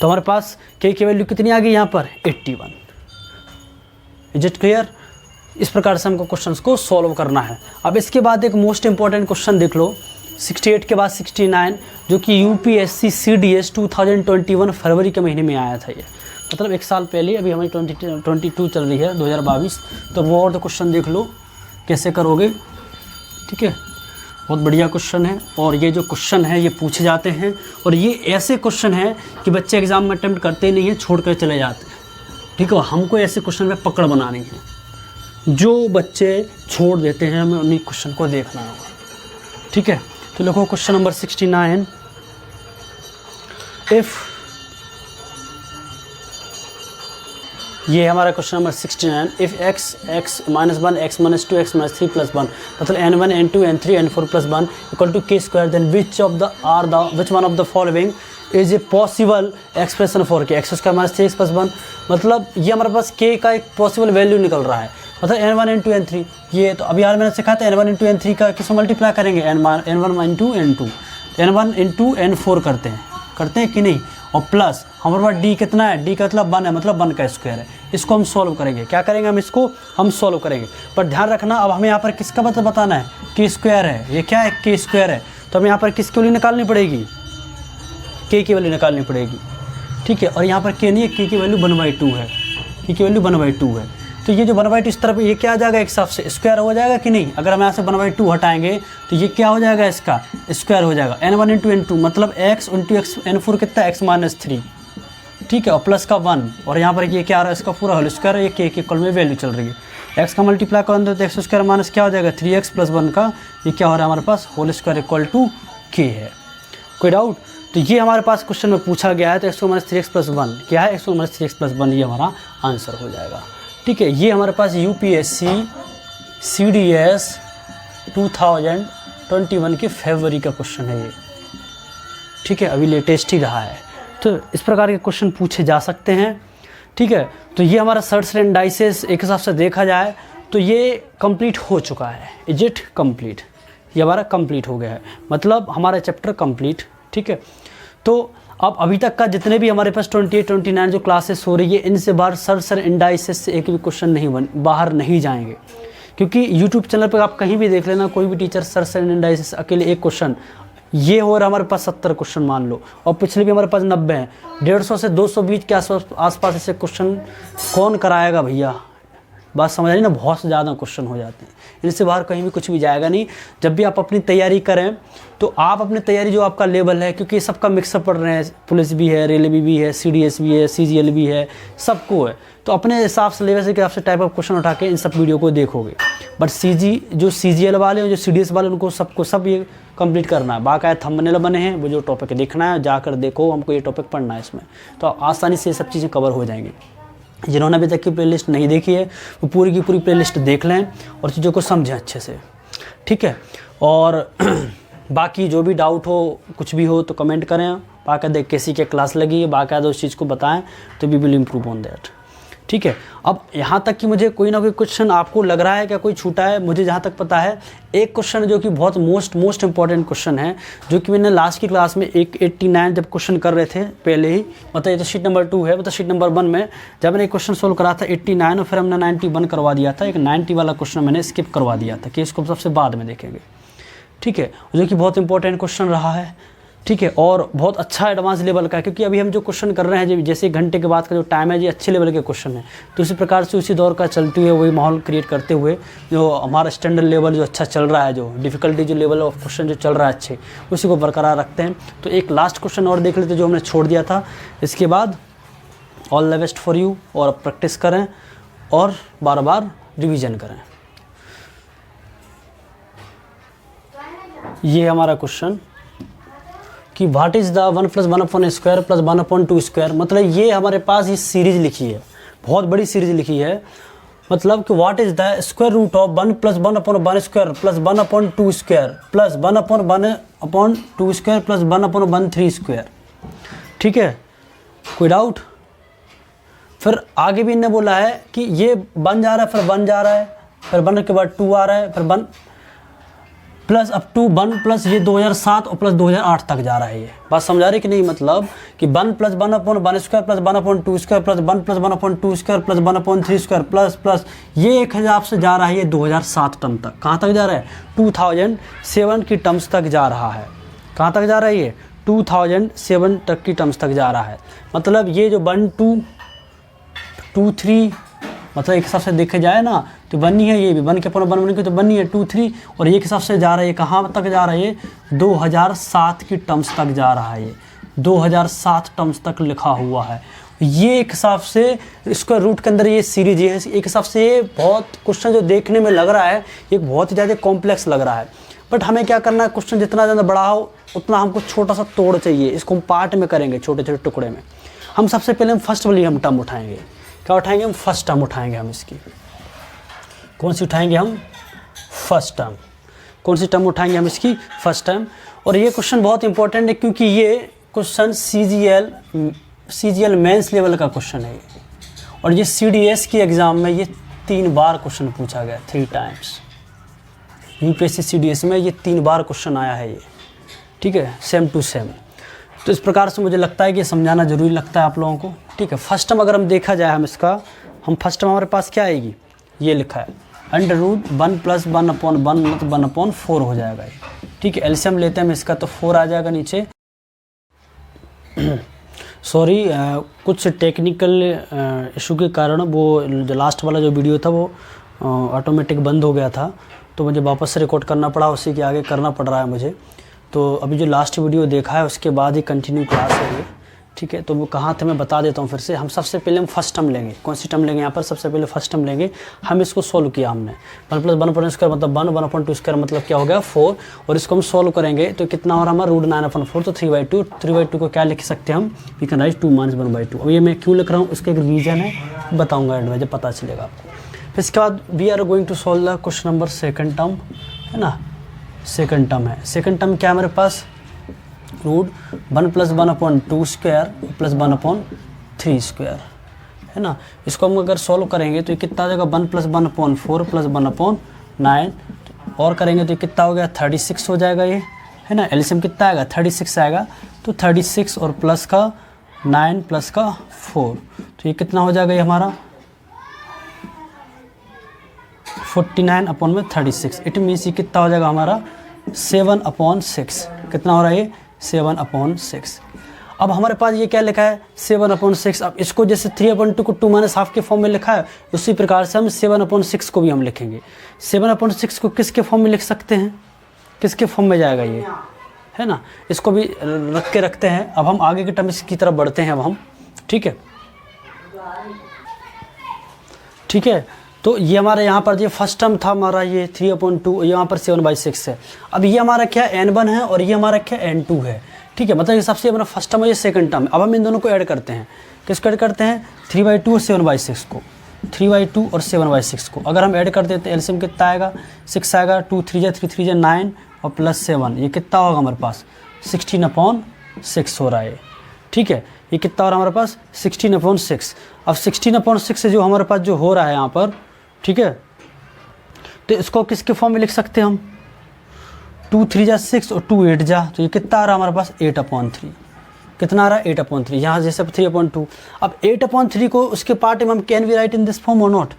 तो हमारे पास k की वैल्यू कितनी आ गई यहाँ पर 81। Is it clear? इस प्रकार से हमको क्वेश्चंस को सॉल्व करना है। अब इसके बाद एक मोस्ट इंपॉर्टेंट क्वेश्चन देख लो, 68 के बाद 69, जो कि UPSC CDS 2021 फरवरी के महीने में आया था, ये मतलब एक साल पहले, अभी हमारी 2022 चल रही है 2022, तो वो और क्वेश्चन देख लो कैसे करोगे। ठीक है, बहुत बढ़िया क्वेश्चन है, और ये जो क्वेश्चन है ये पूछे जाते हैं, और ये ऐसे क्वेश्चन है कि बच्चे एग्जाम में अटेम्प्ट करते नहीं हैं, छोड़ कर चले जाते हैं। ठीक है, हमको ऐसे क्वेश्चन में पकड़ बनानी है, जो बच्चे छोड़ देते हैं हमें उन्हीं क्वेश्चन को देखना होगा। ठीक है, तो लिखो क्वेश्चन नंबर 69, इफ ये हमारा question number 69, if x minus 1 x minus 2 x minus 3 plus 1, मतलब n1 n2 n3 n4 plus 1 equal to k square, then which one of the following is a possible expression for k, x square minus 3x plus 1, मतलब ये हमारे पास k का एक possible value निकल रहा है, मतलब n1 n2 n3, ये तो अभी यार मैंने सिखाया था n1 इंटू n3 का किसमें मल्टीप्लाई करेंगे, n1 into n2, n1 into n4 करते हैं कि नहीं, और प्लस हमारे पास d कितना है, d का मतलब 1 है, मतलब 1 का स्क्वायर है। इसको हम सॉल्व करेंगे, क्या करेंगे हम इसको हम सॉल्व करेंगे, पर ध्यान रखना अब हमें यहाँ पर किसका मतलब बताना है, k स्क्वायर है, ये क्या है k स्क्वायर है, तो हमें यहाँ पर किसकी वैल्यू निकालनी पड़ेगी, k की वैल्यू निकालनी पड़ेगी। ठीक है, और यहाँ पर k नहीं है, k की वैल्यू 1/2 है, k की वैल्यू 1/2 है, तो ये जो 1/2 इस तरफ ये क्या आ जाएगा, एक हिसाब से स्क्वायर हो जाएगा कि नहीं, अगर हम यहाँ से 1/2 हटाएंगे तो ये क्या हो जाएगा, इसका स्क्वायर हो जाएगा, n1 इंटू n2 मतलब x इंटू x n4 कितना x माइनस 3। ठीक है, और प्लस का 1, और यहाँ पर ये क्या आ रहा है, इसका पूरा होल स्क्वायर, ये k के इक्वल में वैल्यू चल रही है, x का मल्टीप्लाई कर दो तो x स्क्वायर माइनस क्या हो जाएगा 3x प्लस 1 का, ये क्या हो रहा है हमारे पास whole square equal to k है। कोई डाउट? तो ये हमारे पास क्वेश्चन में पूछा गया है, तो x माइनस 3x प्लस 1 क्या है, x माइनस 3x प्लस 1 ये हमारा आंसर हो जाएगा। ठीक है, ये हमारे पास UPSC CDS 2021 के फरवरी का क्वेश्चन है ये। ठीक है, अभी लेटेस्ट ही रहा है, तो इस प्रकार के क्वेश्चन पूछे जा सकते हैं। ठीक है, तो ये हमारा सर्च एंड डाइसेस एक हिसाब से देखा जाए तो ये कंप्लीट हो चुका है। Is it complete? ये हमारा कंप्लीट हो गया है, मतलब हमारा चैप्टर कंप्लीट। ठीक है, तो अब अभी तक का जितने भी हमारे पास 28 29 जो क्लासेस हो रही है, इनसे बाहर सर्च एंड डाइसेस से एक भी क्वेश्चन नहीं बाहर नहीं जाएंगे, क्योंकि YouTube चैनल पर आप कहीं भी देख लेना, कोई भी टीचर सर्च एंड डाइसेस अकेले एक क्वेश्चन, ये हो रहा हमारे पास 70 क्वेश्चन मान लो, और पिछले भी हमारे पास 90 हैं, 150 से 220 के आसपास ऐसे क्वेश्चन कौन कराएगा भैया, बात समझ आ रही ना, बहुत ज़्यादा क्वेश्चन हो जाते हैं, इनसे बाहर कहीं भी कुछ भी जाएगा नहीं। जब भी आप अपनी तैयारी करें तो आप अपनी तैयारी जो आपका लेवल है, क्योंकि सबका मिक्सअप पढ़ रहे हैं, पुलिस भी है, रेलवे भी है, CDS भी है, CGL भी है, सबको है, तो अपने हिसाब से लेवल के हिसाब से टाइप ऑफ क्वेश्चन उठा के इन सब वीडियो को देखोगे। बट जो CGL वाले हैं, जो CDS वाले, उनको सबको सब ये कंप्लीट करना है, बाकायदा थंबनेल बने हैं, वो जो टॉपिक देखना है जाकर देखो, हमको ये टॉपिक पढ़ना है इसमें, तो आसानी से ये सब चीज़ें कवर हो जाएंगी। जिन्होंने अभी तक की प्लेलिस्ट नहीं देखी है वो पूरी की पूरी प्लेलिस्ट देख लें और चीज़ों को समझें अच्छे से। ठीक है, और बाकी जो भी डाउट हो, कुछ भी हो तो कमेंट करें, बाकायदा कैसी क्या क्लास लगी है, बाकायदा उस चीज़ को बताएं, तो we will improve on that. ठीक है। अब यहाँ तक कि मुझे कोई ना कोई क्वेश्चन आपको लग रहा है क्या कोई छूटा है? मुझे जहाँ तक पता है एक क्वेश्चन जो कि बहुत मोस्ट इंपॉर्टेंट क्वेश्चन है, जो कि मैंने लास्ट की क्लास में 89 जब क्वेश्चन कर रहे थे पहले ही, मतलब ये तो शीट नंबर 2 है, मतलब शीट नंबर 1 में जब मैंने एक क्वेश्चन सोल्व करा था 89 और फिर हमने 91 करवा दिया था, एक 90 वाला क्वेश्चन मैंने स्किप करवा दिया था कि इसको सबसे बाद में देखेंगे, ठीक है, जो कि बहुत इंपॉर्टेंट क्वेश्चन रहा है, ठीक है, और बहुत अच्छा एडवांस लेवल का है, क्योंकि अभी हम जो क्वेश्चन कर रहे हैं जैसे घंटे के बाद का जो टाइम है ये अच्छे लेवल के क्वेश्चन है। तो उसी प्रकार से उसी दौर का चलते हुए वही माहौल क्रिएट करते हुए जो हमारा स्टैंडर्ड लेवल जो अच्छा चल रहा है, जो डिफ़िकल्टी जो लेवल ऑफ क्वेश्चन जो चल रहा है अच्छे, उसी को बरकरार रखते हैं। तो एक लास्ट क्वेश्चन और देख लेते जो हमने छोड़ दिया था, इसके बाद all the best for you, और प्रैक्टिस करें और बार बार रिविज़न करें। ये हमारा क्वेश्चन कि व्हाट इज़ द 1 + 1/² + 1/2², मतलब ये हमारे पास ये सीरीज़ लिखी है, बहुत बड़ी सीरीज़ लिखी है, मतलब कि what is the square root of 1 + 1/1² + 1/2² + 1/1/2² + 1/1/3², ठीक है, कोई डाउट? फिर आगे भी इन्होंने बोला है कि ये 1 जा रहा है, फिर 1 जा रहा है, फिर 1 के बाद 2 आ रहा है, फिर 1 प्लस अप टू 1 प्लस ये 2007 और प्लस 2008 तक जा रहा है। ये बात समझा रहे कि नहीं? मतलब कि 1 + 1/1² + 1/2² + 1 + 1/2² + 1/3² प्लस ये एक हिसाब से जा रहा है ये 2007 टर्म तक। कहाँ तक जा रहा है? 2007 की टर्म्स तक जा रहा है। कहाँ तक जा रहा है ये? 2007 तक की टर्म्स तक जा रहा है। मतलब ये जो 1 2 2 3 मतलब एक हिसाब से देखा जाए ना तो 1 ही है, ये भी 1 के ऊपर 1 बन के तो 1 ही है, 2 3 और ये एक हिसाब से जा रहा है। ये कहाँ तक जा रहा है? ये 2007 की टर्म्स तक जा रहा है। ये 2007 टर्म्स तक लिखा हुआ है। ये एक हिसाब से इसका रूट के अंदर ये सीरीज है। एक हिसाब से ये बहुत क्वेश्चन जो देखने में लग रहा है ये बहुत ही ज़्यादा कॉम्प्लेक्स लग रहा है, बट हमें क्या करना है, क्वेश्चन जितना ज़्यादा बड़ा हो उतना हमको छोटा सा तोड़ चाहिए। इसको हम पार्ट में करेंगे, छोटे छोटे टुकड़े में। हम सबसे पहले हम फर्स्ट वाली हम टर्म उठाएंगे। क्या उठाएंगे? हम फर्स्ट टर्म उठाएंगे। हम इसकी कौन सी उठाएंगे? हम फर्स्ट टर्म। कौन सी टर्म उठाएंगे? हम इसकी फर्स्ट टर्म। और ये क्वेश्चन बहुत इंपॉर्टेंट है क्योंकि ये क्वेश्चन CGL मेंस लेवल का क्वेश्चन है और ये CDS की एग्ज़ाम में ये 3 बार क्वेश्चन पूछा गया, 3 टाइम्स। UPSC CDS में ये 3 बार क्वेश्चन आया है ये, ठीक है, सेम टू सेम। तो इस प्रकार से मुझे लगता है कि समझाना ज़रूरी लगता है आप लोगों को, ठीक है। फर्स्ट टर्म अगर हम देखा जाए हम इसका, हम फर्स्ट टर्म हमारे पास क्या आएगी? ये लिखा है √1 + 1/1 मतलब 1/4 हो जाएगा ये, ठीक है। एलसीएम लेते हैं हम इसका तो 4 आ जाएगा नीचे। सॉरी कुछ टेक्निकल इशू के कारण वो जो लास्ट वाला जो वीडियो था वो ऑटोमेटिक बंद हो गया था, तो मुझे वापस से रिकॉर्ड करना पड़ा, उसी के आगे करना पड़ रहा है मुझे। तो अभी जो लास्ट वीडियो देखा है उसके बाद ही कंटिन्यू क्लास है ये, ठीक है। तो वो कहाँ थे मैं बता देता हूँ फिर से। हम सबसे पहले हम फर्स्ट टर्म लेंगे। कौन सी टर्म लेंगे यहाँ पर? सबसे पहले फर्स्ट टर्म लेंगे। हम इसको सोल्व किया हमने, 1 + 1/² मतलब 1 1/2² मतलब क्या हो गया? 4। और इसको हम सोल्व करेंगे तो कितना हो रहा है हमारा? √9/4 तो 3/2। 3/2 को क्या लिख सकते हैं हम? We can write 2 - 1/2। अब ये मैं क्यों लिख रहा हूँ उसका एक रीज़न है, बताऊँगा एंड में जब पता चलेगा आपको। फिर इसके बाद we are going to solve the question number second term, है ना। सेकंड टर्म है। सेकंड टर्म क्या है हमारे पास? √1 + 1/2² + 1/3², है ना। इसको हम अगर सॉल्व करेंगे तो ये कितना आ जाएगा? 1 + 1/4 + 1/9 और करेंगे तो ये कितना हो गया? 36 हो जाएगा ये, है ना। एलसीएम कितना आएगा? 36 आएगा। तो 36 और प्लस का 9 प्लस का 4, तो ये कितना हो जाएगा? ये हमारा 49/36। इट मीन्स ये कितना हो जाएगा हमारा? 7/6। कितना हो रहा है ये? 7/6। अब हमारे पास ये क्या लिखा है? 7/6। अब इसको जैसे 3/2 को 2 - ½ के फॉर्म में लिखा है, उसी प्रकार से हम 7/6 को भी हम लिखेंगे। 7/6 को किसके फॉर्म में लिख सकते हैं? किसके फॉर्म में जाएगा ये, है ना। इसको भी रख के रखते हैं। अब हम आगे के टर्म्स की तरफ बढ़ते हैं अब हम, ठीक है, ठीक है। तो ये हमारे यहाँ पर ये फर्स्ट टर्म था हमारा ये 3/2, यहाँ पर 7/6 है। अब ये हमारा क्या N1 है और ये हमारा क्या N2 है, ठीक है। मतलब सबसे हमारा फर्स्ट टर्म है, ये सेकंड टर्म है। अब हम इन दोनों को ऐड करते हैं। किसको ऐड करते हैं? 3/2 और 7/6 को। 3/2 और 7/6 को अगर हम ऐड कर देते हैं एलसीएम कितना आएगा? 6 आएगा। 2 3 3 3 9 और +7 ये कितना होगा हमारे पास? 16/6 हो रहा है, ठीक है। ये कितना हो रहा है हमारे पास 16/6। अब 16/6 से जो हमारे पास जो हो रहा है यहाँ पर, ठीक है, तो इसको किसके फॉर्म में लिख सकते हैं हम, 2 3 जा 6 और 2 8 जा, तो ये कितना आ रहा है हमारे पास 8/3। कितना आ रहा है 8/3, यहाँ जैसे 3/2। अब 8/3 को उसके पार्ट में हम can we write in this form और नॉट,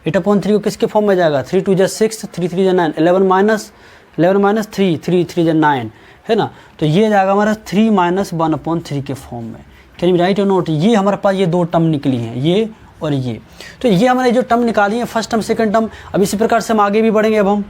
8/3 को किसके फॉर्म में जाएगा, 3 2 जा 6, 3 3 जा 9, 11 माइनस 3, 3 3 जा 9, है ना, तो ये जाएगा हमारा 3 - 1/3 के फॉर्म में। कैन वी राइट और नॉट, ये हमारे पास ये दो टर्म निकली हैं, ये और ये। तो ये हमारे जो टर्म निकाली है, फर्स्ट टर्म सेकंड टर्म। अब इसी प्रकार से हम आगे भी बढ़ेंगे।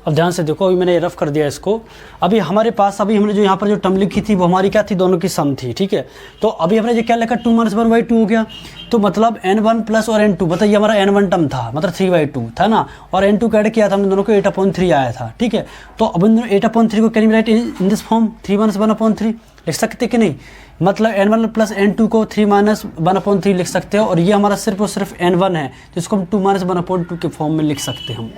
अब ध्यान से देखो, अभी मैंने रफ कर दिया इसको। अभी हमारे पास अभी हमने जो यहाँ पर जो टर्म लिखी थी वो हमारी क्या थी, दोनों की सम थी, ठीक है। तो अभी हमने जो क्या लिखा 2 - 1/2 हो गया, तो मतलब n1 प्लस और n2, मतलब ये हमारा n1 टर्म था, मतलब 3/2 था ना, और n2 का ऐड किया था हमने दोनों को 8/3 आया था, ठीक है। तो अब 8/3 को can we write in this form 3 - 1/3 लिख सकते कि नहीं, मतलब n1 प्लस n2 को 3 - 1/3 लिख सकते हो, और ये हमारा सिर्फ और सिर्फ n1 है, जिसको हम 2 - 1/2 के फॉर्म में लिख सकते हैं हम,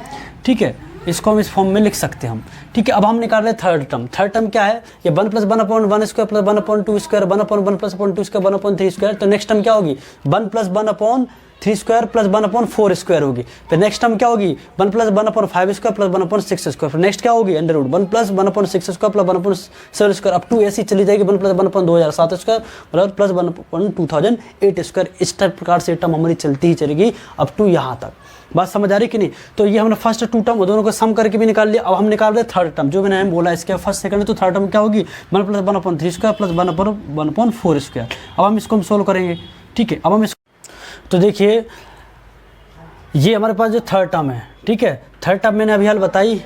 ठीक है, इसको हम इस फॉर्म में लिख सकते हैं हम, ठीक है। अब हम निकाल रहे हैं थर्ड टर्म। थर्ड टर्म क्या है, ये 1 + 1/1 square plus 1/2 square 1/1 + 1/2 square 1/3 square. तो नेक्स्ट टर्म क्या होगी, 1 + 1/3 स्क्वायर प्लस 1/4 स्क्वायर होगी। फिर नेक्स्ट टर्म क्या होगी, 1 + 1/5 स्क्वायर प्लस 1/6 स्क्वायर। फिर नेक्स्ट क्या होगी, under root 1 + 1/6 square plus 1/7 square, up to ऐसी चली जाएगी 1 + 1/2007 स्क्वायर प्लस 1/2008 स्क्वायर। इस टाइप प्रकार से टर्म हमारी चलती ही चलेगी अप टू यहाँ तक। बात समझ आ रही कि नहीं। तो ये हमने फर्स्ट टू टर्म दोनों को सम करके भी निकाल लिया। अब हम निकाल रहे थर्ड टर्म, जो मैंने बोला इसके फर्स्ट सेकंड, तो थर्ड टर्म क्या होगी, 1 + 1/3 स्क्वायर प्लस 1/4 स्क्वायर। अब हम इसको सोल्व करेंगे, ठीक है। अब हम इसको, तो देखिए ये हमारे पास जो थर्ड टर्म है, ठीक है, थर्ड टर्म मैंने अभी हाल बताई,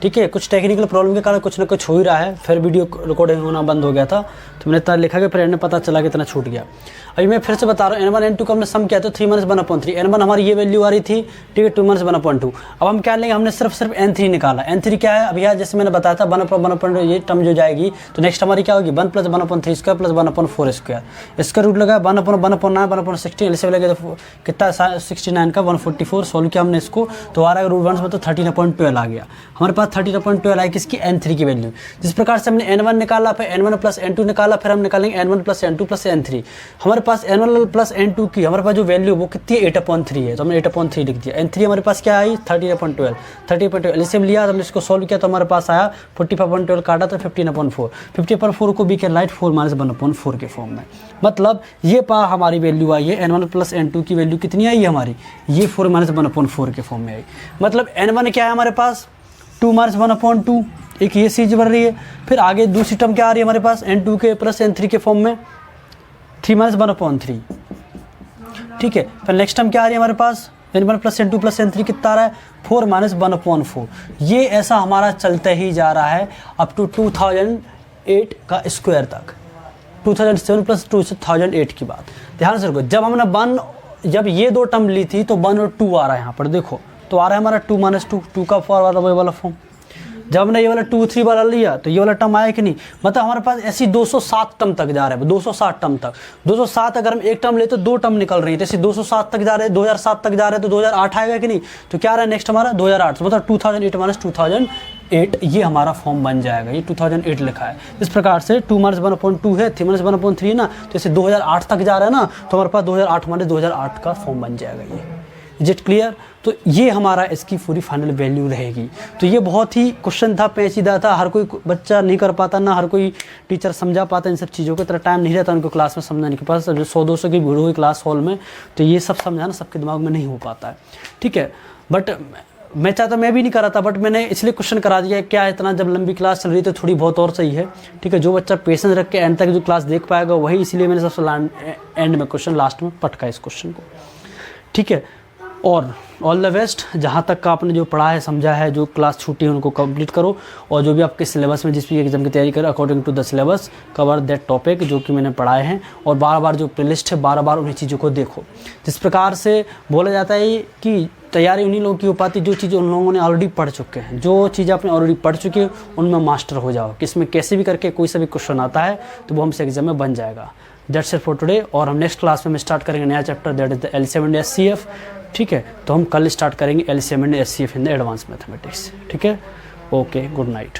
ठीक है। कुछ टेक्निकल प्रॉब्लम के कारण कुछ ना कुछ हो ही रहा है, फिर वीडियो रिकॉर्डिंग होना बंद हो गया था, तो मैंने इतना लिखा कि फिर एंड में पता चला कि इतना छूट गया। अभी मैं फिर से बता रहा हूँ, n1 n2 का हमने सम किया तो 3 - 1/3, n1 हमारी ये वैल्यू आ रही थी, ठीक है, 2 - 1/2। अब हम क्या लेंगे, हमने सिर्फ n3 निकाला। n3 क्या है, अभी यार जैसे मैंने बताया था 1/1 ये टर्म जो जाएगी, तो नेक्स्ट हमारी क्या होगी, 1 + 1/3 स्क्वायर प्लस 1/4 स्क्वायर। इसका रूट लगा 1/1/9 1/16, ऐसे लगे तो कितना 69 का 144। सोल्व किया हमने इसको, तो आ रहा है रूट 1 में, तो 13/12 आ गया हमारे पास। 13/12 आई किसकी, n3 की वैल्यू। जिस प्रकार से हमने n1 निकाला, फिर n1 + n2 निकाला, फिर हम निकालेंगे n1 + n2 + n3। हमारे पास n1 + n2 की हमारे पास जो वैल्यू वो कितनी है, 8/3 है, तो हमने 8/3 लिख दिया। n3 हमारे पास क्या आई, 30/12 इसे लिया, हमने इसको सोल्व किया तो हमारे पास आया 45/12 काटा तो 15/4। 50/4 को भी क्या राइट 4 - 1/4 के फॉर्म में। मतलब ये पा हमारी वैल्यू आई है, n1 + n2 की वैल्यू कितनी आई है हमारी, ये 4 - 1/4 के फॉर्म में आई। मतलब n1 क्या है हमारे पास, 2 - 1/2, एक ये चीज बढ़ रही है। फिर आगे दूसरी टर्म क्या आ रही है हमारे पास, n2 के प्लस n3 के फॉर्म में 3 - 1/3, ठीक है। फिर नेक्स्ट टर्म क्या आ रही है हमारे पास, n1 + n2 + n3 कितना आ रहा है, 4 - 1/4। ये ऐसा हमारा चलते ही जा रहा है अप टू 2008 का स्क्वायर तक, 2007 + 2008 की बात ध्यान से रखो। जब हमने जब ये दो टर्म ली थी तो 1 और 2 आ रहा है यहाँ पर, देखो तो आ रहा है हमारा 2 - 2 का फॉर्म वाला फॉर्म। जब हमने ये वाला 2 3 वाला लिया तो ये वाला टर्म आया कि नहीं, मतलब हमारे पास ऐसी 207 टर्म तक जा रहे हैं, 207 टर्म तक। 207 अगर हम एक टर्म ले तो दो टर्म निकल रही है, जैसे 207 तक जा रहे हैं, 2007 तक जा रहे हैं, तो 2008 आएगा कि नहीं। तो क्या आ रहा है नेक्स्ट हमारा 2008, मतलब 2008 - 2008 ये हमारा फॉर्म बन जाएगा। ये 2008 लिखा है। इस प्रकार से 2 - 1/2 है, 3 - 1/3 है ना, तो जैसे 2008 तक जा रहा है ना, तो हमारे पास 2008 - 2008 का फॉर्म बन जाएगा ये। Is it clear. तो ये हमारा इसकी पूरी फाइनल वैल्यू रहेगी। तो ये बहुत ही क्वेश्चन था, पेचीदा था, हर कोई बच्चा नहीं कर पाता, ना हर कोई टीचर समझा पाता इन सब चीज़ों को, इतना टाइम नहीं रहता उनको क्लास में समझाने के पास। जो 100-200 की भीड़ हुई क्लास हॉल में, तो ये सब समझाना सबके दिमाग में नहीं हो पाता है, ठीक है। बट मैं चाहता, मैं भी नहीं करा था, बट मैंने इसलिए क्वेश्चन करा दिया, क्या इतना जब लंबी क्लास चल रही तो थोड़ी बहुत और सही है, ठीक है। जो बच्चा पेशेंस रख के एंड तक जो क्लास देख पाएगा वही, इसलिए मैंने सबसे एंड में क्वेश्चन लास्ट में पटका इस क्वेश्चन को, ठीक है। और ऑल द बेस्ट, जहाँ तक का आपने जो पढ़ा है समझा है, जो क्लास छूटी है उनको कंप्लीट करो, और जो भी आपके सिलेबस में जिस भी एग्जाम की तैयारी करें according to the syllabus cover that topic जो कि मैंने पढ़ाए हैं, और बार बार जो प्लेलिस्ट है बार बार उन्हीं चीज़ों को देखो। जिस प्रकार से बोला जाता है कि तैयारी उन्हीं लोगों की हो पाती जो चीज़ उन लोगों ने ऑलरेडी पढ़ चुके हैं। जो चीज़ आपने ऑलरेडी पढ़ चुके हैं उनमें मास्टर हो जाओ, कि इसमें कैसे भी करके कोई सा भी क्वेश्चन आता है तो वो हमसे एग्जाम में बन जाएगा। That's it for today. और हम नेक्स्ट क्लास में स्टार्ट करेंगे नया chapter, that is the LCM and SCF, ठीक है। तो हम कल स्टार्ट करेंगे LCM and SCF in the advance mathematics, ठीक है। Okay, good night.